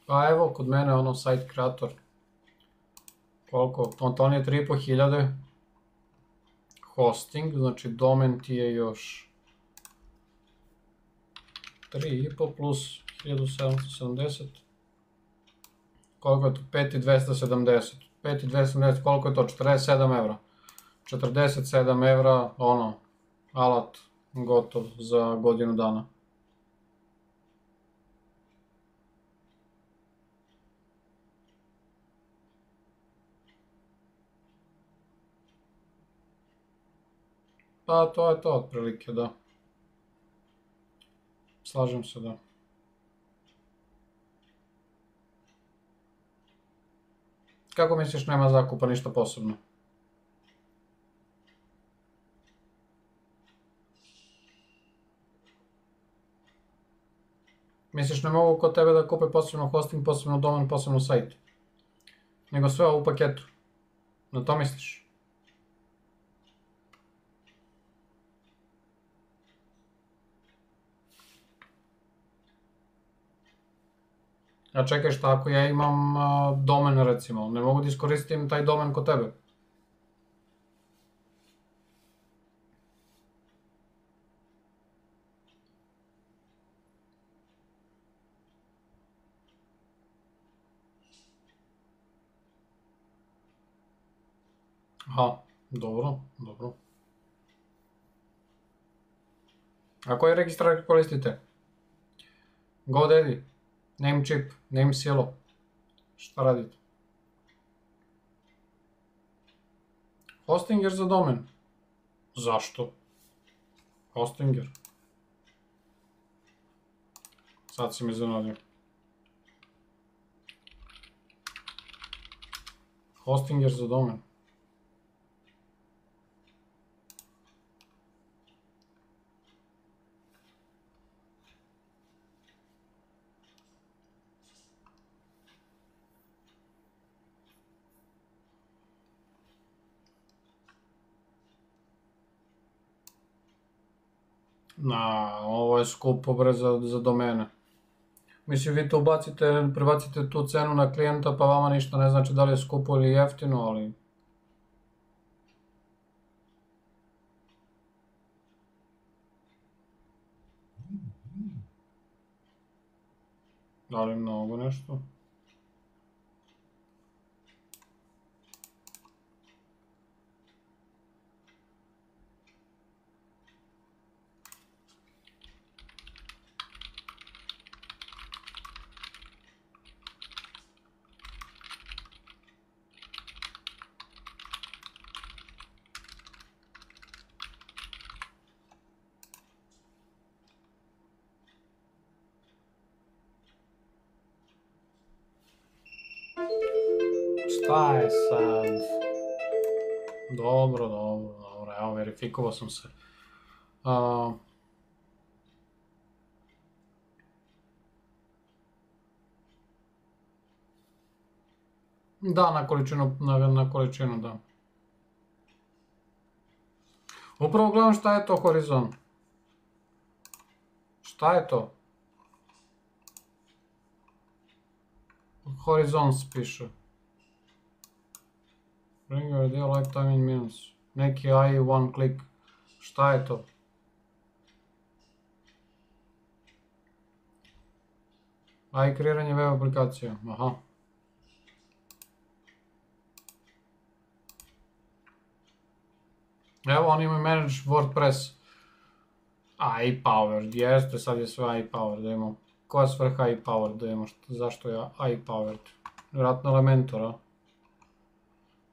Pa evo, kod mene site kreator. Koliko? On je 3500. Hosting, znači domen ti je još 3,5 plus 1770. Koliko je to? 5270. 5270, koliko je to? 47 evra. 47 evra, alat gotov za godinu dana. Pa to je to otprilike, da. Slažem se, da. Kako misliš nema zakupa, ništa posebno? Misliš ne mogu kod tebe da kupe posebno hosting, posebno domen, posebno sajt? Nego sve u paketu. Na to misliš? A čekaj, šta ako ja imam domen recimo, ne mogu da iskoristim taj domen kod tebe? Aha, dobro, dobro. A koji registrar koristite? GoDaddy, Namecheap, Namesilo. Šta radite? Hostinger za domen. Zašto? Hostinger. Sad si mi zanadio. Hostinger za domen. Ovo je skupo bre za domene. Mislim, vi to prebacite tu cenu na klijenta, pa vama ništa ne znači da li je skupo ili jeftino, ali... Da li mnogo nešto? Šta je sad? Dobro, evo verifikovao sam se. Da, na količinu, da. Upravo gledam šta je to horizon. Šta je to? Horizons piše. Bring your ideal lifetime in minutes. Neki AI one click. Šta je to? AI kreiranje web aplikacija. Aha. Evo oni imaju manage WordPress. AI powered, jeste, sad je sve AI powered, da imamo. Koja svrha AI powered, da imamo, zašto je AI powered? Vjerojatno Elementor,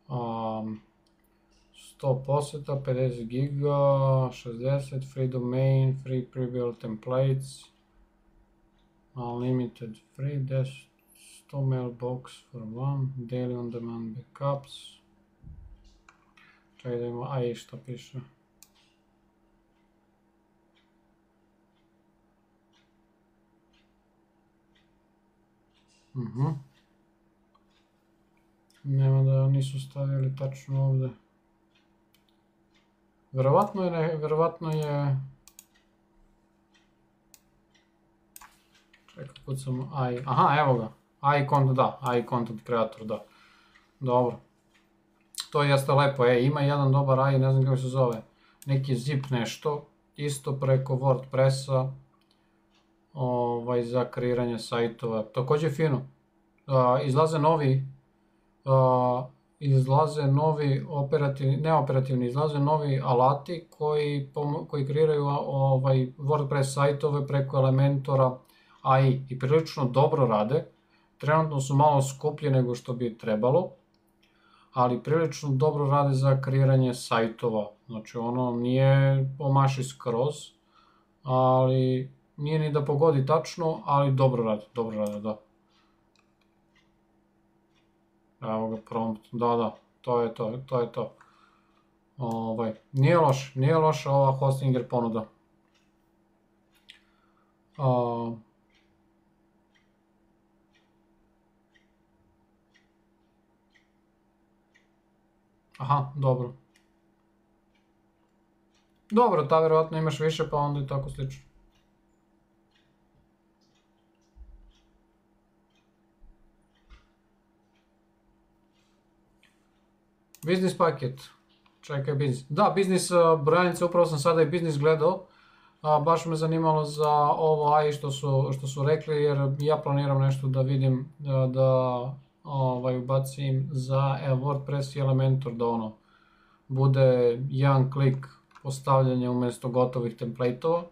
100 poseta, 50 giga, 60, free domain, free pre-built templates, unlimited free dash, 100 mailbox for one, daily on demand backups. Čekaj da imamo AI što piše. Nema da nisu stavili tačno ovdje. Verovatno je... Čekaj, kucam AI... Aha, evo ga. AI content, da. AI content creator, da. Dobro. To jeste lepo, ima jedan dobar AI, ne znam kako se zove. Neki zip nešto. Isto preko WordPressa. Za kreiranje sajtova. Također fino. Izlaze novi izlaze novi alati koji kreiraju WordPress sajtove preko Elementora AI i prilično dobro rade. Trenutno su malo skuplji nego što bi trebalo, ali prilično dobro rade za kreiranje sajtova. Znači ono nije omaši skroz, ali nije ni da pogodi tačno, ali dobro rade, da. Evo ga prompt, da, to je to. Nije loša ova Hostinger ponuda. Aha, dobro. Dobro, ta vjerojatno imaš više, pa onda je tako slično. Biznis paket. Čekaj, biznis. Da, biznis brojanice, upravo sam sada i biznis gledao. Baš me zanimalo za ovo AI što su rekli, jer ja planiram nešto da vidim da ubacim za WordPress i Elementor, da ono bude jedan klik postavljanje umjesto gotovih template-ova.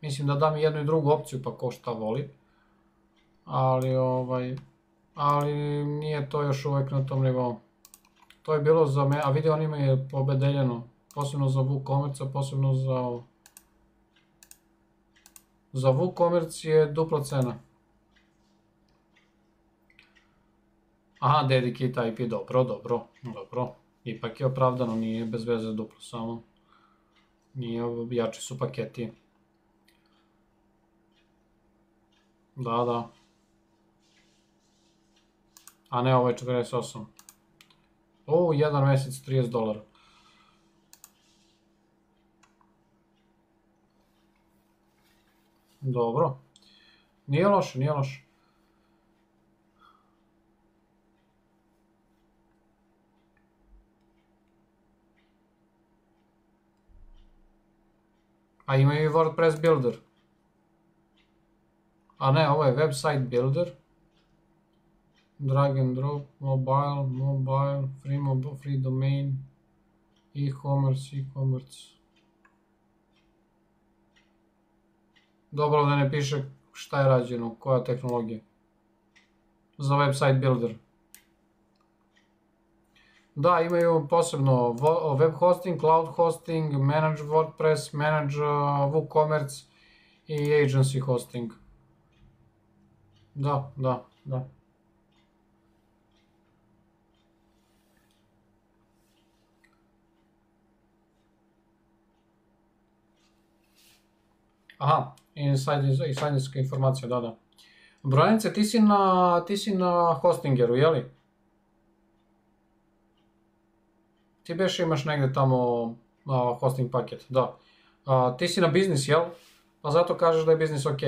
Mislim da dam i jednu i drugu opciju pa ko šta voli. Ali nije to još uvijek na tom nivou. To je bilo za me, a vidi on ima je pobedeljeno, posebno za WooCommerce, a posebno za WooCommerce je dupla cena. Aha, Dedicate IP, dobro. Ipak je opravdano, nije bez veze duplo samo. Nije, jači su paketi. Da. A ne, ovo je 48. Jedan mjesec $30. Dobro. Nije loše. A imaju i WordPress Builder. A ne, ovo je Website Builder. Drag and drop, mobile, free domain, e-commerce. Dobro da ne piše šta je rađeno, koja tehnologija. Za Website Builder. Da, imaju posebno web hosting, cloud hosting, manage WordPress, manage WooCommerce i agency hosting. Da. Aha, insajderska informacija, da. Brojanice, ti si na Hostingeru, jeli? Ti beš imaš negdje tamo hosting paket, da. Ti si na biznis, jel? Pa zato kažeš da je biznis ok.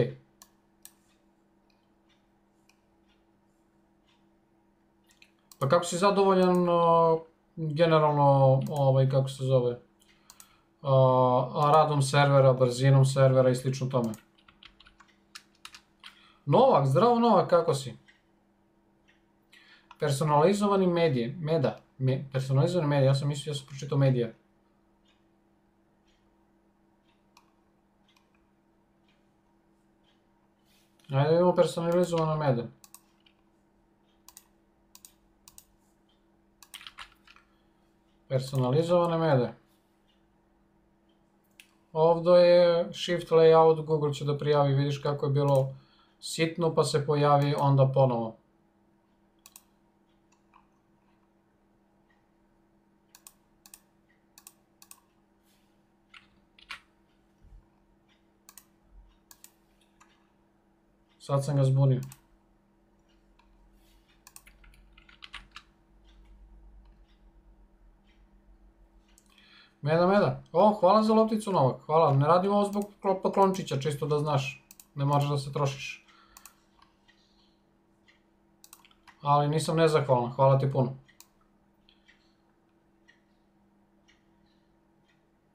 Pa kako si zadovoljan generalno, kako se zove, radom servera, brzinom servera i slično tome? Novak, zdravo Novak, kako si? Personalizovani medije, personalizovani medije, ja sam mislio da sam pročitao medije. Ajde imamo personalizovane mede. Personalizovane mede. Ovdje je shift layout, Google će da prijavi, vidiš kako je bilo sitno pa se pojavi onda ponovo. Sad sam ga zbunio. Meda. Hvala za lopticu Novak, hvala. Ne radim ovo zbog poklončića, čisto da znaš. Ne moraš da se trošiš. Ali nisam nezahvalan, hvala ti puno.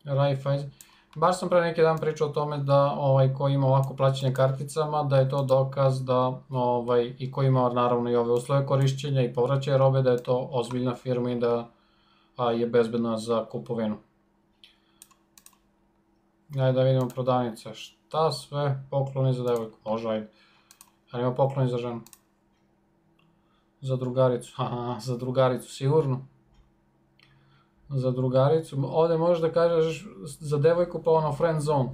Raiffeisen. Baš sam pre neki dan pričao o tome da ko ima ovako plaćanje karticama, da je to dokaz da, i ko ima naravno i ove uslove korišćenja i povraćaja robe, da je to ozbiljna firma i da je bezbedna za kupovinu. Ajde da vidimo prodavnice. Šta sve? Pokloni za devojku. Može, ajde. Ali ima pokloni za ženu. Za drugaricu. Haha, za drugaricu, sigurno. Za drugaricu. Ovdje možeš da kažeš za devojku pa ono friend zone.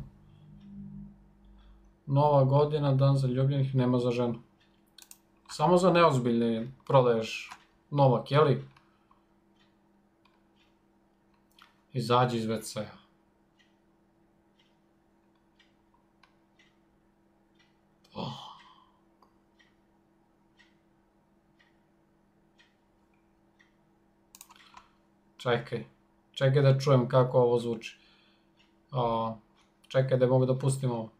Nova godina, dan zaljubljenih, nema za ženu. Samo za neozbiljne prodaješ Novak, jeli? Izađi iz WC-a. Čekaj da čujem kako ovo zvuči. Čekaj da mogu da pustim ovo.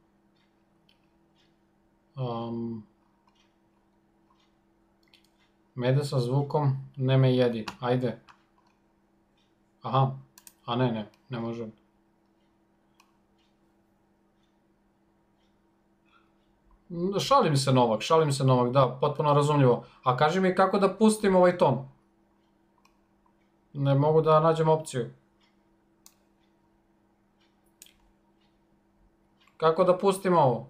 Mede sa zvukom, ne me jedi, ajde. Aha, a ne može. Šalim se Novak, da, potpuno razumljivo. A kaži mi kako da pustim ovaj ton? Ne mogu da nađem opciju. Kako da pustim ovo?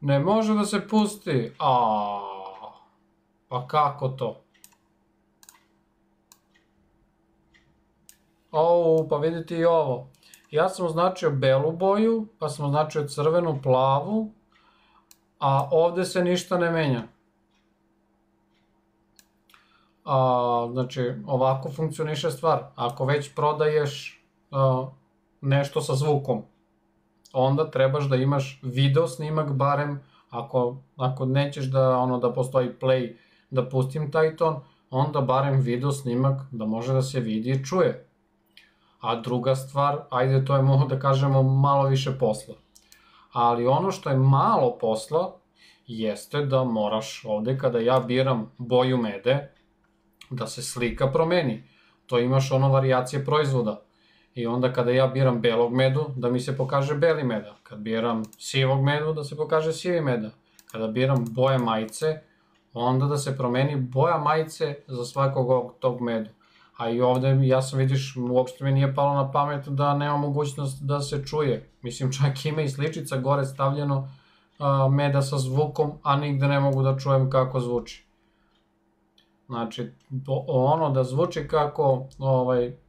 Ne može da se pusti. Pa kako to? Pa vidite i ovo. Ja sam označio belu boju, pa sam označio crvenu, plavu, a ovde se ništa ne menja. Znači, ovako funkcioniše stvar. Ako već prodaješ nešto sa zvukom, onda trebaš da imaš video snimak barem, ako nećeš da postoji play da pustim taj ton, onda barem video snimak da može da se vidi i čuje. A druga stvar, ajde, to je, mogu da kažemo, malo više posla. Ali ono što je malo posla jeste da moraš ovde, kada ja biram boju mede, da se slika promeni. To imaš varijacije proizvoda. I onda kada ja biram belog medu, da mi se pokaže beli meda. Kad biram sivog medu, da se pokaže sivi meda. Kada biram boje majice, onda da se promeni boja majice za svakog tog medu. A i ovde, ja sam, vidiš, uopšte mi nije palo na pamet da nema mogućnost da se čuje. Mislim, čak ima i sličica gore stavljeno meda sa zvukom, a nigde ne mogu da čujem kako zvuči. Znači, ono da zvuči kako,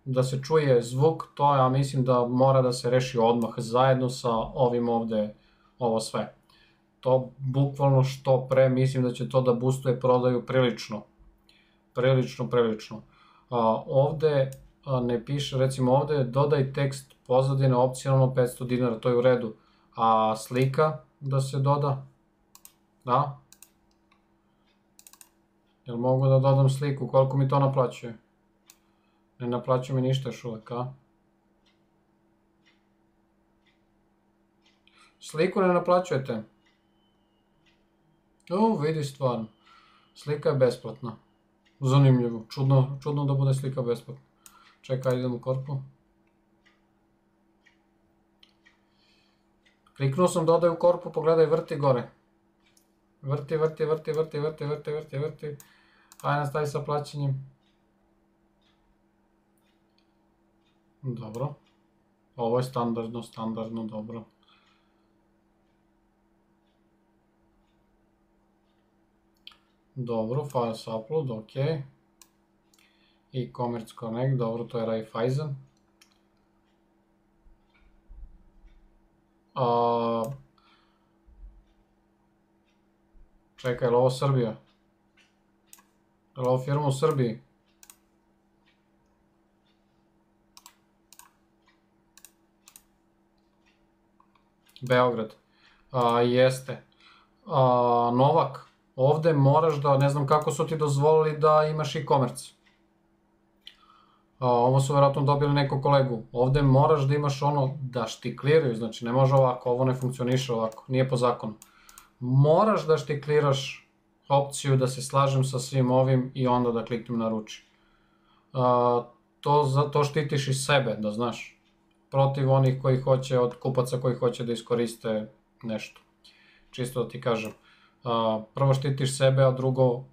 da se čuje zvuk, to ja mislim da mora da se reši odmah zajedno sa ovim ovde, ovo sve. To bukvalno što pre, mislim da će to da boostuje prodaju prilično. Prilično. Ovde ne piše, recimo ovde dodaj tekst pozadine opcionalno 500 dinara, to je u redu. A slika da se doda? Da? Jel mogu da dodam sliku? Koliko mi to naplaćuje? Ne naplaćuje mi ništa još uvek, a? Sliku ne naplaćujete? Vidi stvarno. Slika je besplatna. Zanimljivo. Čudno da bude slika besplatna. Čekaj, idem u korpu. Kliknuo sam dodaj u korpu, pogledaj, vrti gore. Vrti. Ajde, nastavi sa plaćanjem. Dobro. Ovo je standardno, dobro. Dobro, Files Upload, ok. E-Commerce Connect, dobro, to je Raiffeisen. Čekaj, je li ovo Srbija? Je li ovo firma u Srbiji? Beograd. Jeste. Novak, ovde moraš da, ne znam kako su ti dozvolili da imaš e-commerce. Ovo su verovatno dobili neko kolegu. Ovde moraš da imaš da štikliraju, znači ne može ovako, ovo ne funkcioniše ovako, nije po zakonu. Moraš da štikliraš opciju da se slažem sa svim ovim i onda da kliknem naruči. To štitiš i sebe, da znaš, protiv onih koji hoće, od kupaca koji hoće da iskoriste nešto. Čisto da ti kažem. Prvo štitiš sebe, a drugo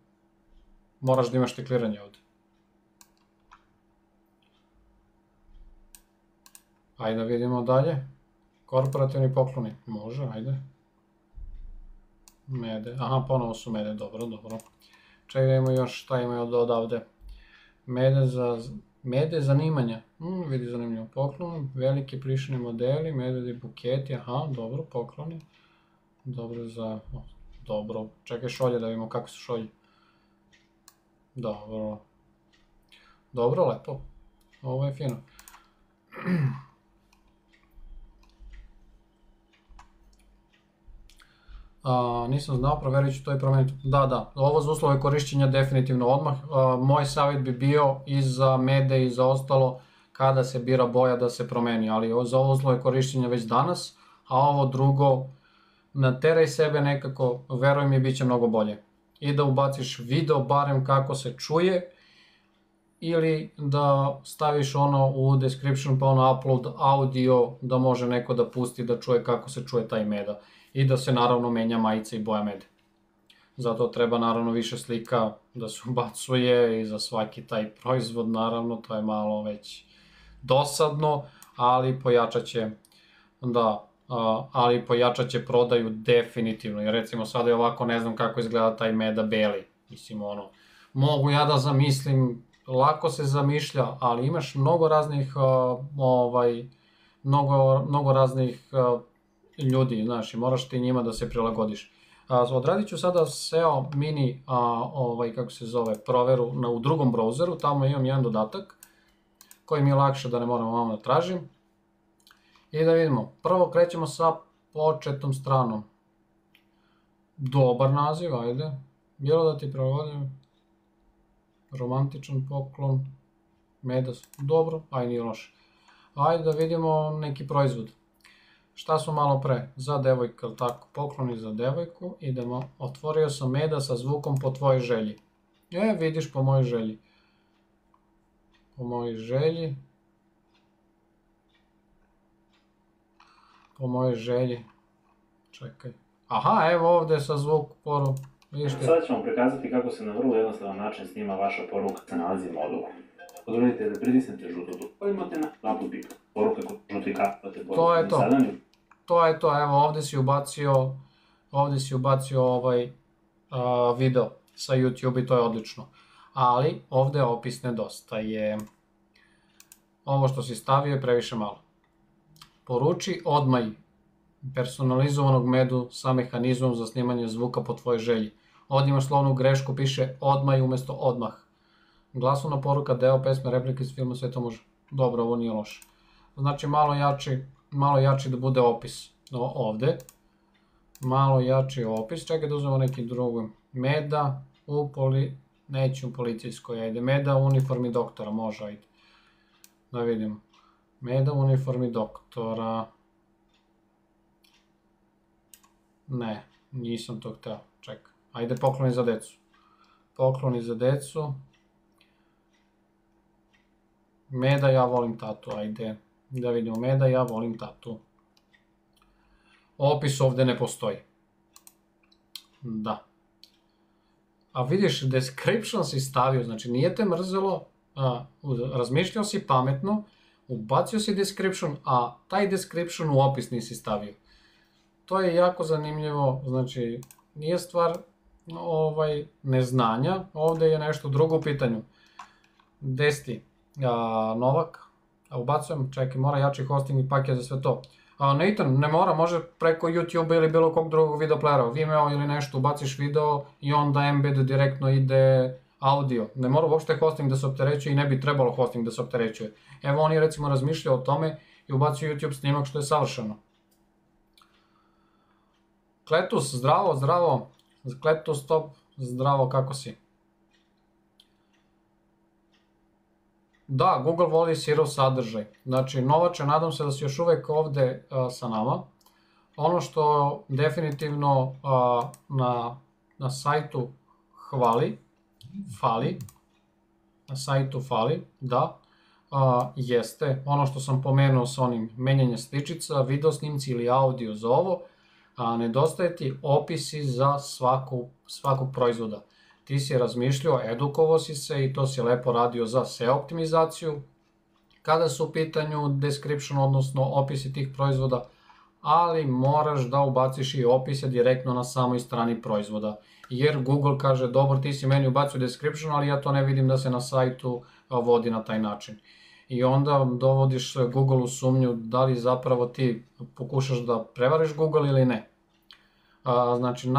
moraš da imaš štikliranje ovde. Ajde da vidimo dalje. Korporativni pokloni. Može, ajde. Mede. Aha, ponovo su mede, dobro. Čekaj, da imamo još, šta imaju odavde. Mede zanimanja. Vidi zanimljivo. Poklon, veliki plišani modeli, medvedi buketi, aha, dobro, pokloni. Dobro, čekaj šolje da vidimo kako su šolje. Dobro, lepo. Ovo je fino. Nisam znao, proverit ću to i promeniti. Da, ovo za uslove korišćenja definitivno odmah. Moj savjet bi bio i za mede i za ostalo kada se bira boja da se promeni, ali za ovo uslove korišćenja već danas, a ovo drugo, nateraj sebe nekako, veruj mi, bit će mnogo bolje. I da ubaciš video barem kako se čuje, ili da staviš ono u description pa ono upload audio da može neko da pusti da čuje kako se čuje taj meda. I da se naravno menja majica i boja mede. Zato treba naravno više slika da se ubacuje i za svaki taj proizvod naravno, to je malo već dosadno, ali pojačat će prodaju definitivno. Jer recimo sada je ovako, ne znam kako izgleda taj meda beli. Mislim ono, mogu ja da zamislim, lako se zamišlja, ali imaš mnogo raznih mnogo raznih ljudi, znaš, i moraš ti njima da se prilagodiš. Odradit ću sada SEO mini, kako se zove, proveru u drugom browseru, tamo imam jedan dodatak koji mi je lakše da ne moram ovamo da tražim. I da vidimo, prvo krećemo sa početnom stranom. Dobar naziv, ajde. Bilo da ti prilagodim. Romantičan poklon. Medas, dobro, aj nije loše. Ajde da vidimo neki proizvod. Šta smo malo pre? Za devojku, ili tako? Pokloni za devojku. Idemo, otvorio sam meda sa zvukom po tvojoj želji. Vidiš, po mojoj želji. Po mojoj želji. Po mojoj želji. Čekaj. Aha, evo ovde sa zvuk poruku. Sada ćemo prikazati kako se na vrlo jednostavan način snima vaša poruka se nalazi u modulu. Odradite da pritisnete žutu tu koju imate na lapu piku. Poruke kod žuti kapate poruku. To je to. To je to, evo ovde si ubacio ovaj video sa YouTube i to je odlično. Ali ovde opis nedostaje. Ovo što si stavio je previše malo. Poruči odmah personalizovanog medu sa mehanizmom za snimanje zvuka po tvojoj želji. Ovdje imaš slovnu grešku, piše odmah umjesto odmah. Glasovna poruka, deo pesme, replike iz filma, sve to može. Dobro, ovo nije loše. Znači malo jači da bude opis. Ovde. Malo jači opis. Čekaj da uzmemo neki drugi. Meda neću u policijskoj, ajde. Meda u uniformi doktora, može, ajde. Da vidimo. Meda u uniformi doktora. Ne, nisam to hteo. Čekaj. Ajde, pokloni za decu. Pokloni za decu. Meda, ja volim tatu, ajde. Da vidimo, Meda, ja volim tatu. Opis ovde ne postoji. Da. A vidiš, description si stavio, znači nije te mrzelo, razmišljao si pametno, ubacio si description, a taj description u opis nisi stavio. To je jako zanimljivo, znači nije stvar neznanja, ovde je nešto drugo u pitanju. Desti, Novak, ubacujem, čekaj, mora jači hosting i paket za sve to. Nathan, ne mora, može preko YouTube ili bilo kog drugog video playera, Vimeo ili nešto, ubaciš video i onda embed direktno ide audio. Ne mora uopšte hosting da se opterećuje i ne bi trebalo hosting da se opterećuje. Evo oni recimo razmišljaju o tome i ubacuju YouTube snimak što je savršeno. Kletus, zdravo, zdravo. Kletus, top, zdravo, kako si? Da, Google voli sirov sadržaj. Znači, Novače, nadam se da si još uvek ovde sa nama. Ono što definitivno na sajtu fali, na sajtu fali, da, jeste ono što sam pomenuo sa onim menjanje sličica, video snimci ili audio za ovo, nedostaje ti opisi za svakog proizvoda. Ti si razmišljao, edukovao si se i to si lepo radio za SEO optimizaciju, kada su u pitanju description, odnosno opisi tih proizvoda, ali moraš da ubaciš i opise direktno na samoj strani proizvoda. Jer Google kaže, dobro, ti si meni ubacio description, ali ja to ne vidim da se na sajtu vodi na taj način. I onda dovodiš Google u sumnju da li zapravo ti pokušaš da prevariš Google ili ne. Znači,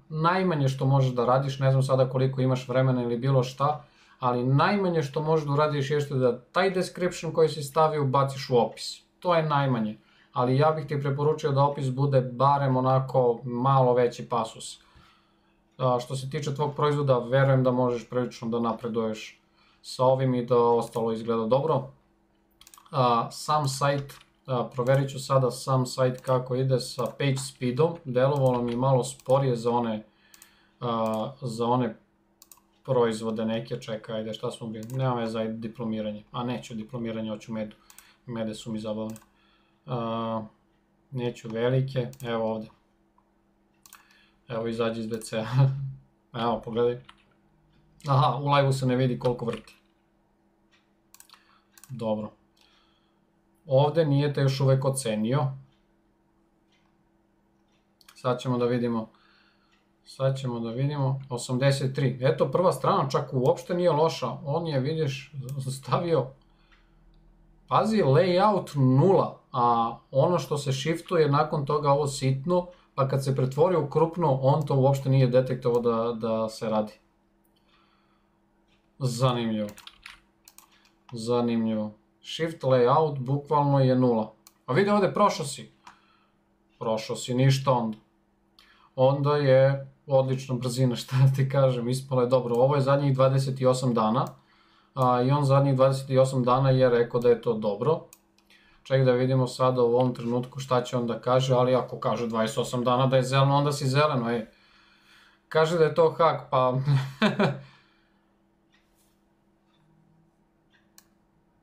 najmanje što možeš da radiš, ne znam sada koliko imaš vremena ili bilo šta, ali najmanje što možeš da uradiš jeste da taj description koji si stavio ubaciš u opis. To je najmanje. Ali ja bih ti preporučio da opis bude barem onako malo veći pasus. Što se tiče tvog proizvoda, verujem da možeš prilično da napreduješ sa ovim i da ostalo izgleda dobro. Sam sajt Provjerit ću sada sam sajt kako ide sa page speedom. Delovalo mi malo sporije za one proizvode neke. Čekaj, ajde, šta smo bili? Nema veze, ajde diplomiranje. A neću diplomiranje, hoću medu. Mede su mi zabavne. Neću velike, evo ovdje. Evo izađi iz BC-a. Evo, pogledaj. Aha, u live-u se ne vidi koliko vrti. Dobro. Ovdje nije te još uvek ocenio. Sad ćemo da vidimo. 83. Eto, prva strana čak uopšte nije loša. On je, vidiš, stavio... Pazi, layout 0, a ono što se shiftuje nakon toga ovo sitno, pa kad se pretvori u krupno, on to uopšte nije detektovao da se radi. Zanimljivo. Zanimljivo. Shift layout bukvalno je 0. A vidi ovdje, prošao si. Prošao si, ništa onda. Onda je odlična brzina, šta ti kažem, ispalo je dobro. Ovo je zadnjih 28 dana. I on zadnjih 28 dana je rekao da je to dobro. Ček da vidimo sada u ovom trenutku šta će on da kaže, ali ako kaže 28 dana da je zeleno, onda si zeleno, ej. Kaže da je to hak, pa...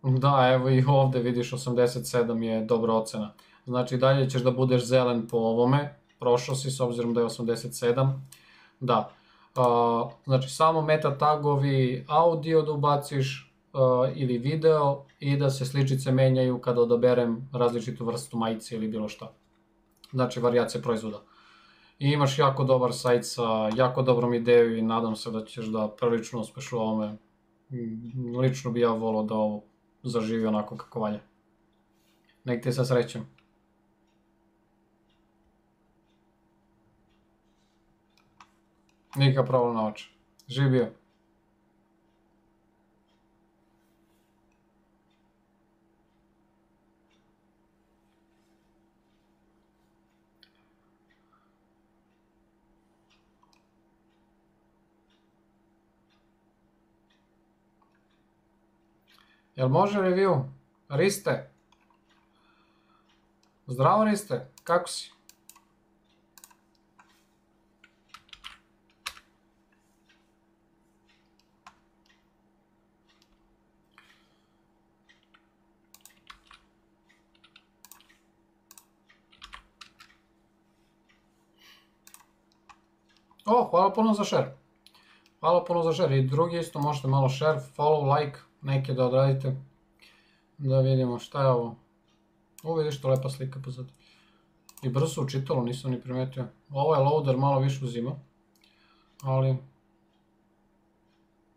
Da, evo i ovdje vidiš 87 je dobra ocena. Znači dalje ćeš da budeš zelen po ovome. Prošao si s obzirom da je 87. Da. Znači samo meta tagovi, audio da ubaciš ili video i da se sličice menjaju kada odaberem različitu vrstu majice ili bilo šta. Znači varijacije proizvoda. I imaš jako dobar sajt sa jako dobrom ideju i nadam se da ćeš da prilično uspeš u ovome. Lično bi ja volao da ovo zaživi onako kako valja. Nek ti sa srećem. Nikakav problem na oče. Živ bio. Jel može review? Riste? Zdravo Riste, kako si? Hvala puno za share. Hvala puno za share. I drugi isto možete malo share, follow, like, neke da odradite. Da vidimo šta je ovo. Vidiš što lepa slika pozad. I brzo učitalo, nisam ni primetio. Ovo je loader, malo više uzima. Ali...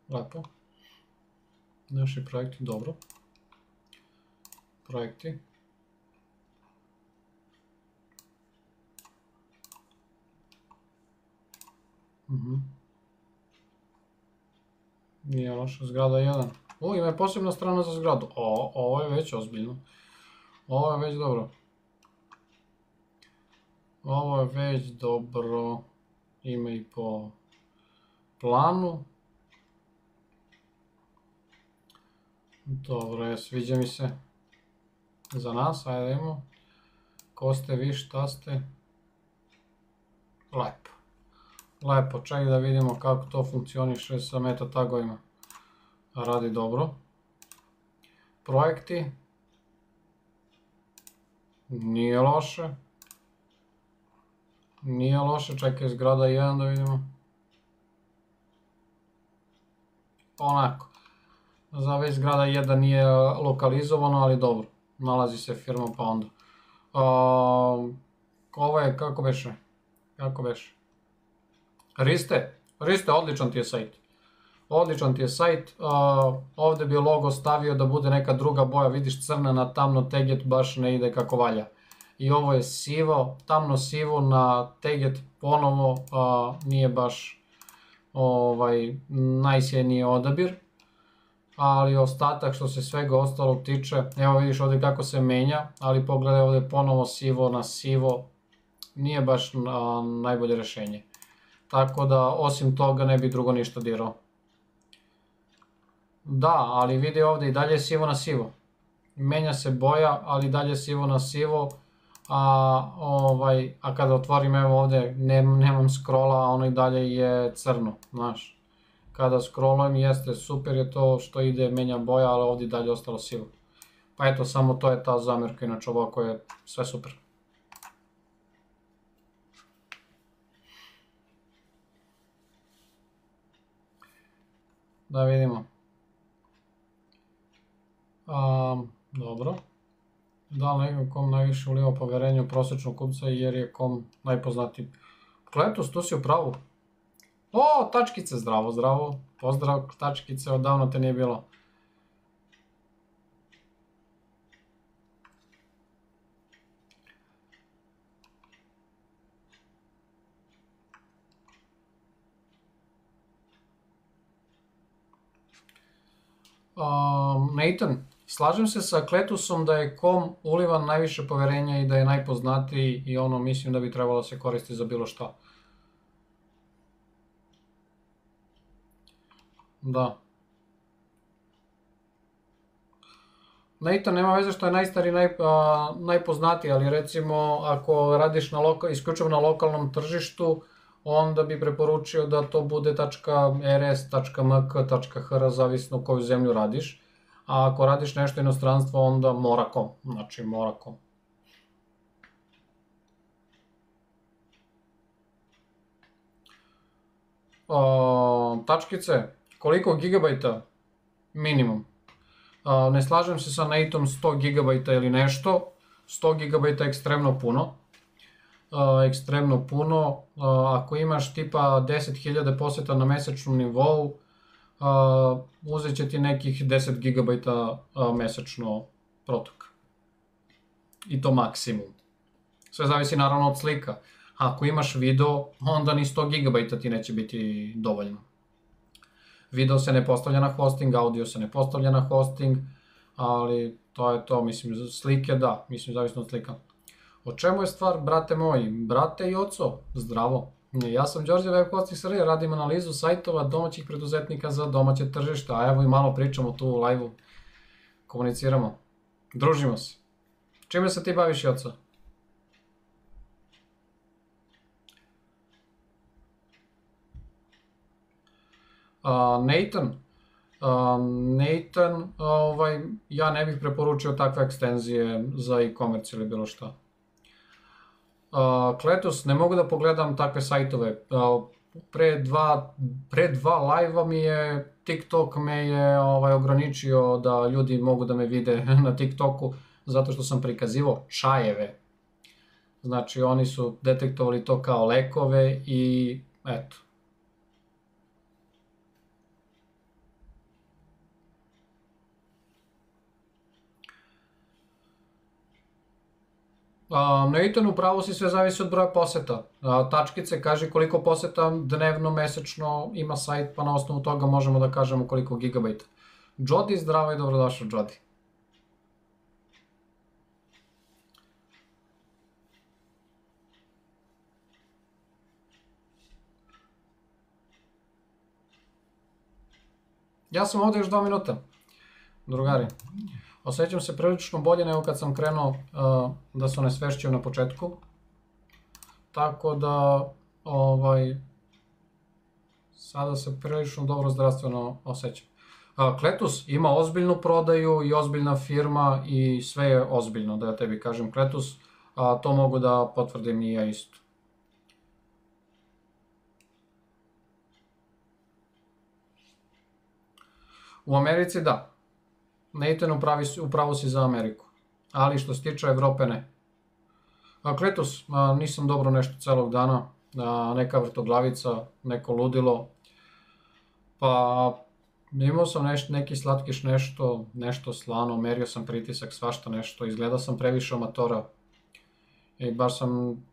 lepo. Naši projekti, dobro. Projekti. Nije loša, zgrada 1. Ima je posebna strana za zgradu. Ovo je već ozbiljno. Ovo je već dobro. Ovo je već dobro. Ima i po planu. Dobro, sviđa mi se. Za nas, ajde idemo. Ko ste vi, šta ste? Lepo. Lepo, ček da vidimo kako to funkcioniše sa meta tagovima. Radi dobro. Projekti. Nije loše. Nije loše, čekaj zgrada 1 da vidimo. Onako. Za već zgrada 1 nije lokalizovano, ali dobro. Nalazi se firma pa onda. Ovo je, kako beše? Kako beše? Riste, odličan ti je sajt. Odličan ti je sajt. Ovdje bi logo stavio da bude neka druga boja. Vidiš crna na tamno teget baš ne ide kako valja. I ovo je sivo, tamno sivo na teget ponovo nije baš najsjajniji odabir. Ali ostatak što se svega ostalog tiče, evo vidiš ovdje kako se menja, ali pogledaj ovdje ponovo sivo na sivo. Nije baš najbolje rješenje. Tako da, osim toga, ne bi drugo ništa dirao. Da, ali vidi ovdje i dalje je sivo na sivo. menja se boja, ali dalje sivo na sivo, a kada otvorim, evo ovdje, nemam scrolla, a ono i dalje je crno, znaš. Kada scrollujem, jeste, super je to što ide, menja boja, ali ovdje dalje ostalo sivo. Pa eto, samo to je ta zamjerka, inače ovako je sve super. Da vidimo. Dobro. Da li nekog kom najviše uliva povjerenje u prosječnog kupca jer je kom najpoznatiji? Kletus, tu si u pravu. O, tačkice, zdravo, zdravo. Pozdrav, tačkice, odavno te nije bilo. Nathan, slažem se sa Kletusom da je kom ulivan najviše povjerenja i da je najpoznatiji i ono mislim da bi trebalo se koristiti za bilo šta. Da. Nathan nema veze što je najstariji, najpoznatiji, ali recimo ako radiš isključivo na lokalnom tržištu, onda bi preporučio da to bude .rs, .mk, .hr, zavisno koju zemlju radiš. A ako radiš nešto inostranstvo, onda mora.com, znači mora.com. Tačkice, koliko gigabajta? Minimum. Ne slažem se sa Nateom 100 gigabajta ili nešto, 100 gigabajta je ekstremno puno. Ekstremno puno, ako imaš tipa 10.000 posjeta na mesečnom nivou, uzet će ti nekih 10 gigabajta mesečno protoka. I to maksimum. Sve zavisi naravno od slika. Ako imaš video, onda ni 100 gigabajta ti neće biti dovoljno. Video se ne postavlja na hosting, audio se ne postavlja na hosting, ali to je to, mislim, slike da, mislim, zavisno od slika. O čemu je stvar, brate moji? Brate i oco, zdravo. Ja sam Đorđe Web Hosting Srbije, radim analizu sajtova domaćih preduzetnika za domaće tržište, a evo i malo pričamo tu u live-u, komuniciramo, družimo se. Čime se ti baviš, oco? Nathan, ja ne bih preporučio takve ekstenzije za e-commerce ili bilo šta. Kletus, ne mogu da pogledam takve sajtove. Pre dva live-a mi je TikTok me je ograničio da ljudi mogu da me vide na TikToku zato što sam prikazivao čajeve. Znači oni su detektovali to kao lekove i eto. Nathan, upravo si, sve zavisi od broja poseta. Tačkice, kaži koliko poseta dnevno, mesečno ima sajt, pa na osnovu toga možemo da kažemo koliko gigabajta. Jody, zdravo i dobrodošao, Jody. Ja sam ovdje još 2 minuta, drugari. Osjećam se prilično bolje nego kad sam krenuo da se onesvešćujem na početku. Tako da, sada se prilično dobro zdravstveno osjećam. Kletus ima ozbiljnu prodaju i ozbiljna firma i sve je ozbiljno, da ja tebi kažem, Kletus. To mogu da potvrdim i ja isto. U Americi da. Nathan, upravo si za Ameriku, ali što se tiče Evrope ne. Kletus, nisam dobro nešto celog dana, neka vrtoglavica, neko ludilo, pa imao sam neki slatkiš nešto slano, merio sam pritisak, svašta nešto, izgleda sam previše amatora i baš sam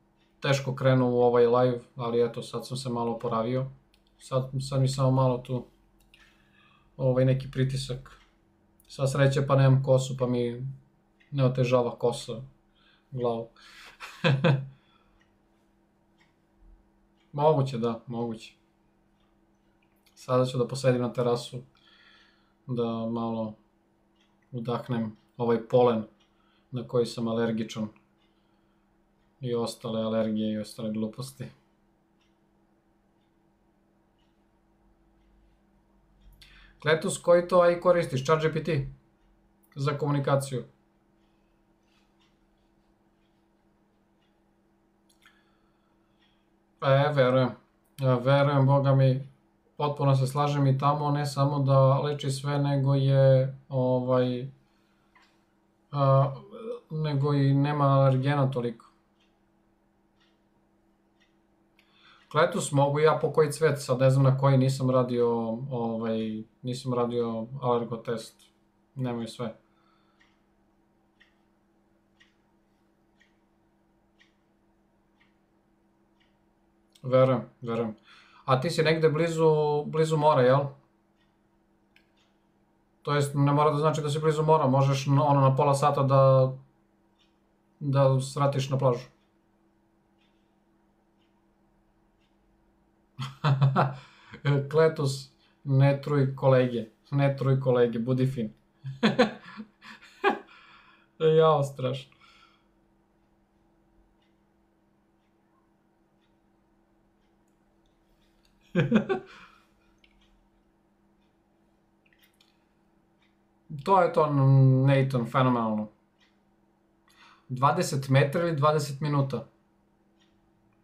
teško krenuo u ovaj live, ali eto, sad sam se malo oporavio, sad mi samo malo tu neki pritisak. Sva sreće pa nemam kosu, pa mi ne otežava kosa glavu. Moguće, da, moguće. Sada ću da posedim na terasu, da malo udahnem ovaj polen na koji sam alergičan i ostale alergije i ostale gluposti. Kletus, koji to AI koristiš? ChatGPT za komunikaciju. Verujem, Boga mi, potpuno se slažem i tamo, ne samo da leči sve, nego je, nego i nema alergena toliko. Kletus, mogu ja po koji cvet, sad ne znam na koji, nisam radio alergotest, nemoj sve. Verujem. A ti si negde blizu mora, jel? To jest, ne mora da znači da si blizu mora, možeš na pola sata da svratiš na plažu. Kletus, ne truj kolege, budi fin. Jao, strašno. To je to, Nathan, fenomenalno. 20 metra ili 20 minuta?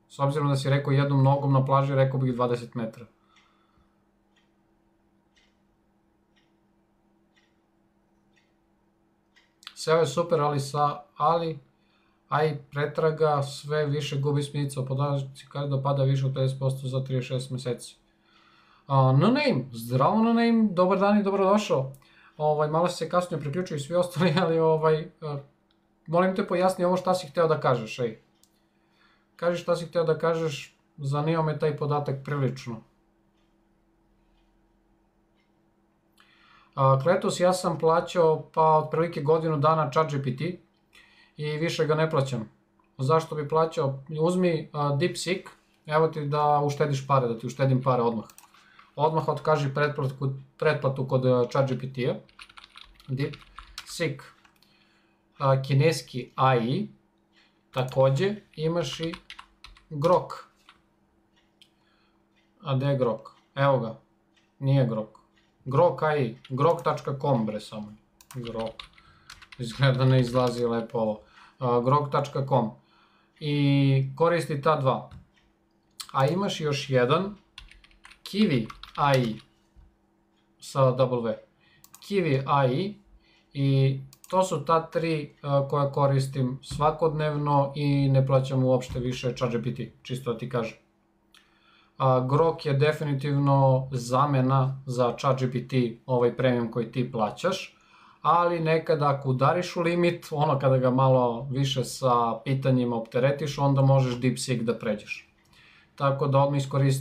S obzirom da si rekao jednom nogom na plaži, rekao bih 20 metra. Sve je super, ali pretraga sve više gubi smisao. Podaci kaže da pada više od 50% za 36 meseci. No name, zdravo no name, dobar dan i dobrodošao. Malo se kasnije priključuju i svi ostali, ali molim te pojasni ovo šta si hteo da kažeš, ej. Kaži šta si hteo da kažeš, zanima me taj podatak prilično. Kletus, ja sam plaćao pa otprilike godinu dana ChatGPT i više ga ne plaćam. Zašto bi plaćao? Uzmi DeepSeek, evo ti da uštediš pare, da ti uštedim pare odmah. Odmah otkaži pretplatu kod ChatGPT-a. DeepSeek, kineski AI, takođe imaš i Grok. A gde je Grok? Evo ga, nije Grok. Grok AI, grok.com bre samo. Grok. Izgleda ne izlazi lepo ovo. Grok.com. I koristi ta dva. A imaš još jedan, Kiwi AI sa W. Kiwi AI i to su ta tri koja koristim svakodnevno i ne plaćam uopšte više ChatGPT, čisto da ti kažem. Grok je definitivno zamena za ChatGPT, ovaj premium koji ti plaćaš, ali nekada ako udariš u limit, kada ga malo više sa pitanjima opteretiš, onda možeš DeepSeek da pređeš. Tako da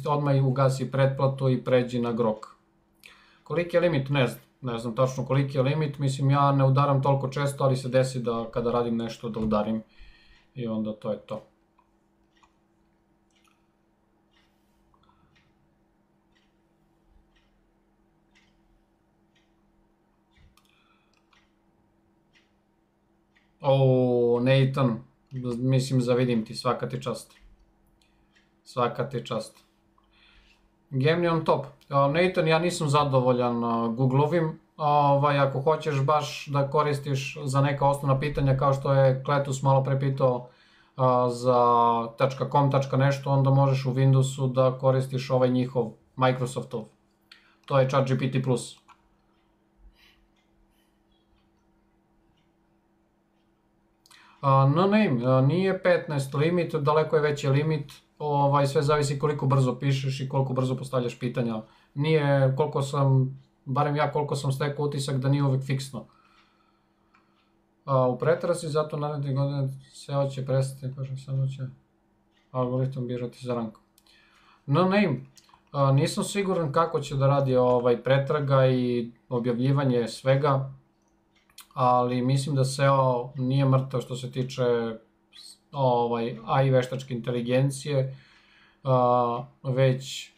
odmah ugasi pretplatu i pređi na Grok. Koliki je limit? Ne znam tačno koliki je limit, mislim ja ne udaram toliko često, ali se desi da kada radim nešto da udarim i onda to je to. Nathan, mislim zavidim ti, svaka ti čast. Svaka ti čast. Gemini on top. Nathan, ja nisam zadovoljan Googlovim. Ako hoćeš baš da koristiš za neka osnovna pitanja kao što je Kletus malo pre pitao za .com, nešto, onda možeš u Windowsu da koristiš ovaj njihov Microsoftov. To je ChatGPT+. No name, nije 15 limit, daleko je veći limit, sve zavisi koliko brzo pišeš i koliko brzo postavljaš pitanja. Nije, barem ja koliko sam stekao utisak da nije uvek fiksno. U pretrasi, zato naredne godine SEO će prestati, samo će algoritam birati za rank. No name, nisam siguran kako će da radi pretraga i objavljivanje svega, ali mislim da SEO nije mrtav što se tiče AI veštačke inteligencije, već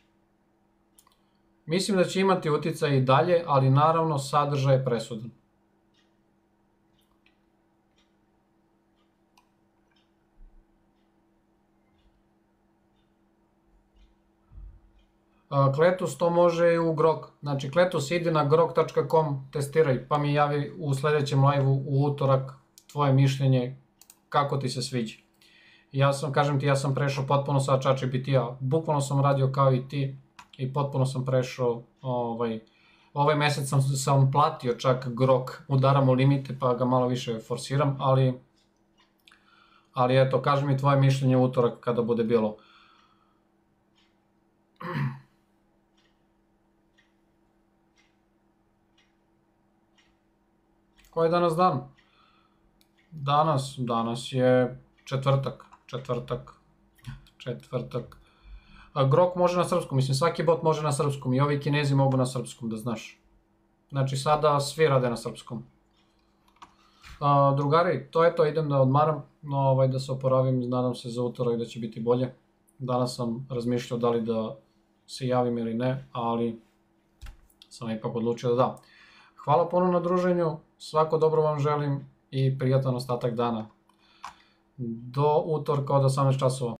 mislim da će imati uticaj i dalje, ali naravno sadržaj je presudan. Kletus to može i u Grok. Znači Kletus idi na grok.com, testiraj, pa mi javi u sljedećem live-u u utorak tvoje mišljenje kako ti se sviđa. Ja sam prešao potpuno sa ChatGPT-a, bukvalno sam radio kao i ti i potpuno sam prešao, ovaj mjesec sam platio čak Grok, udaram u limite pa ga malo više forsiram, ali eto, kaži mi tvoje mišljenje u utorak kada bude bilo. Koji je danas dan? Danas je četvrtak. Grok može na srpskom, mislim svaki bot može na srpskom i ovi Kinezi mogu na srpskom, da znaš. Znači sada svi rade na srpskom. Drugari, to je to, idem da odmaram, da se oporavim, nadam se za utorak da će biti bolje. Danas sam razmišljao da li da se javim ili ne, ali sam ipak odlučio da. Hvala puno na druženju, svako dobro vam želim i prijatan ostatak dana. Do utorka od 18 časova.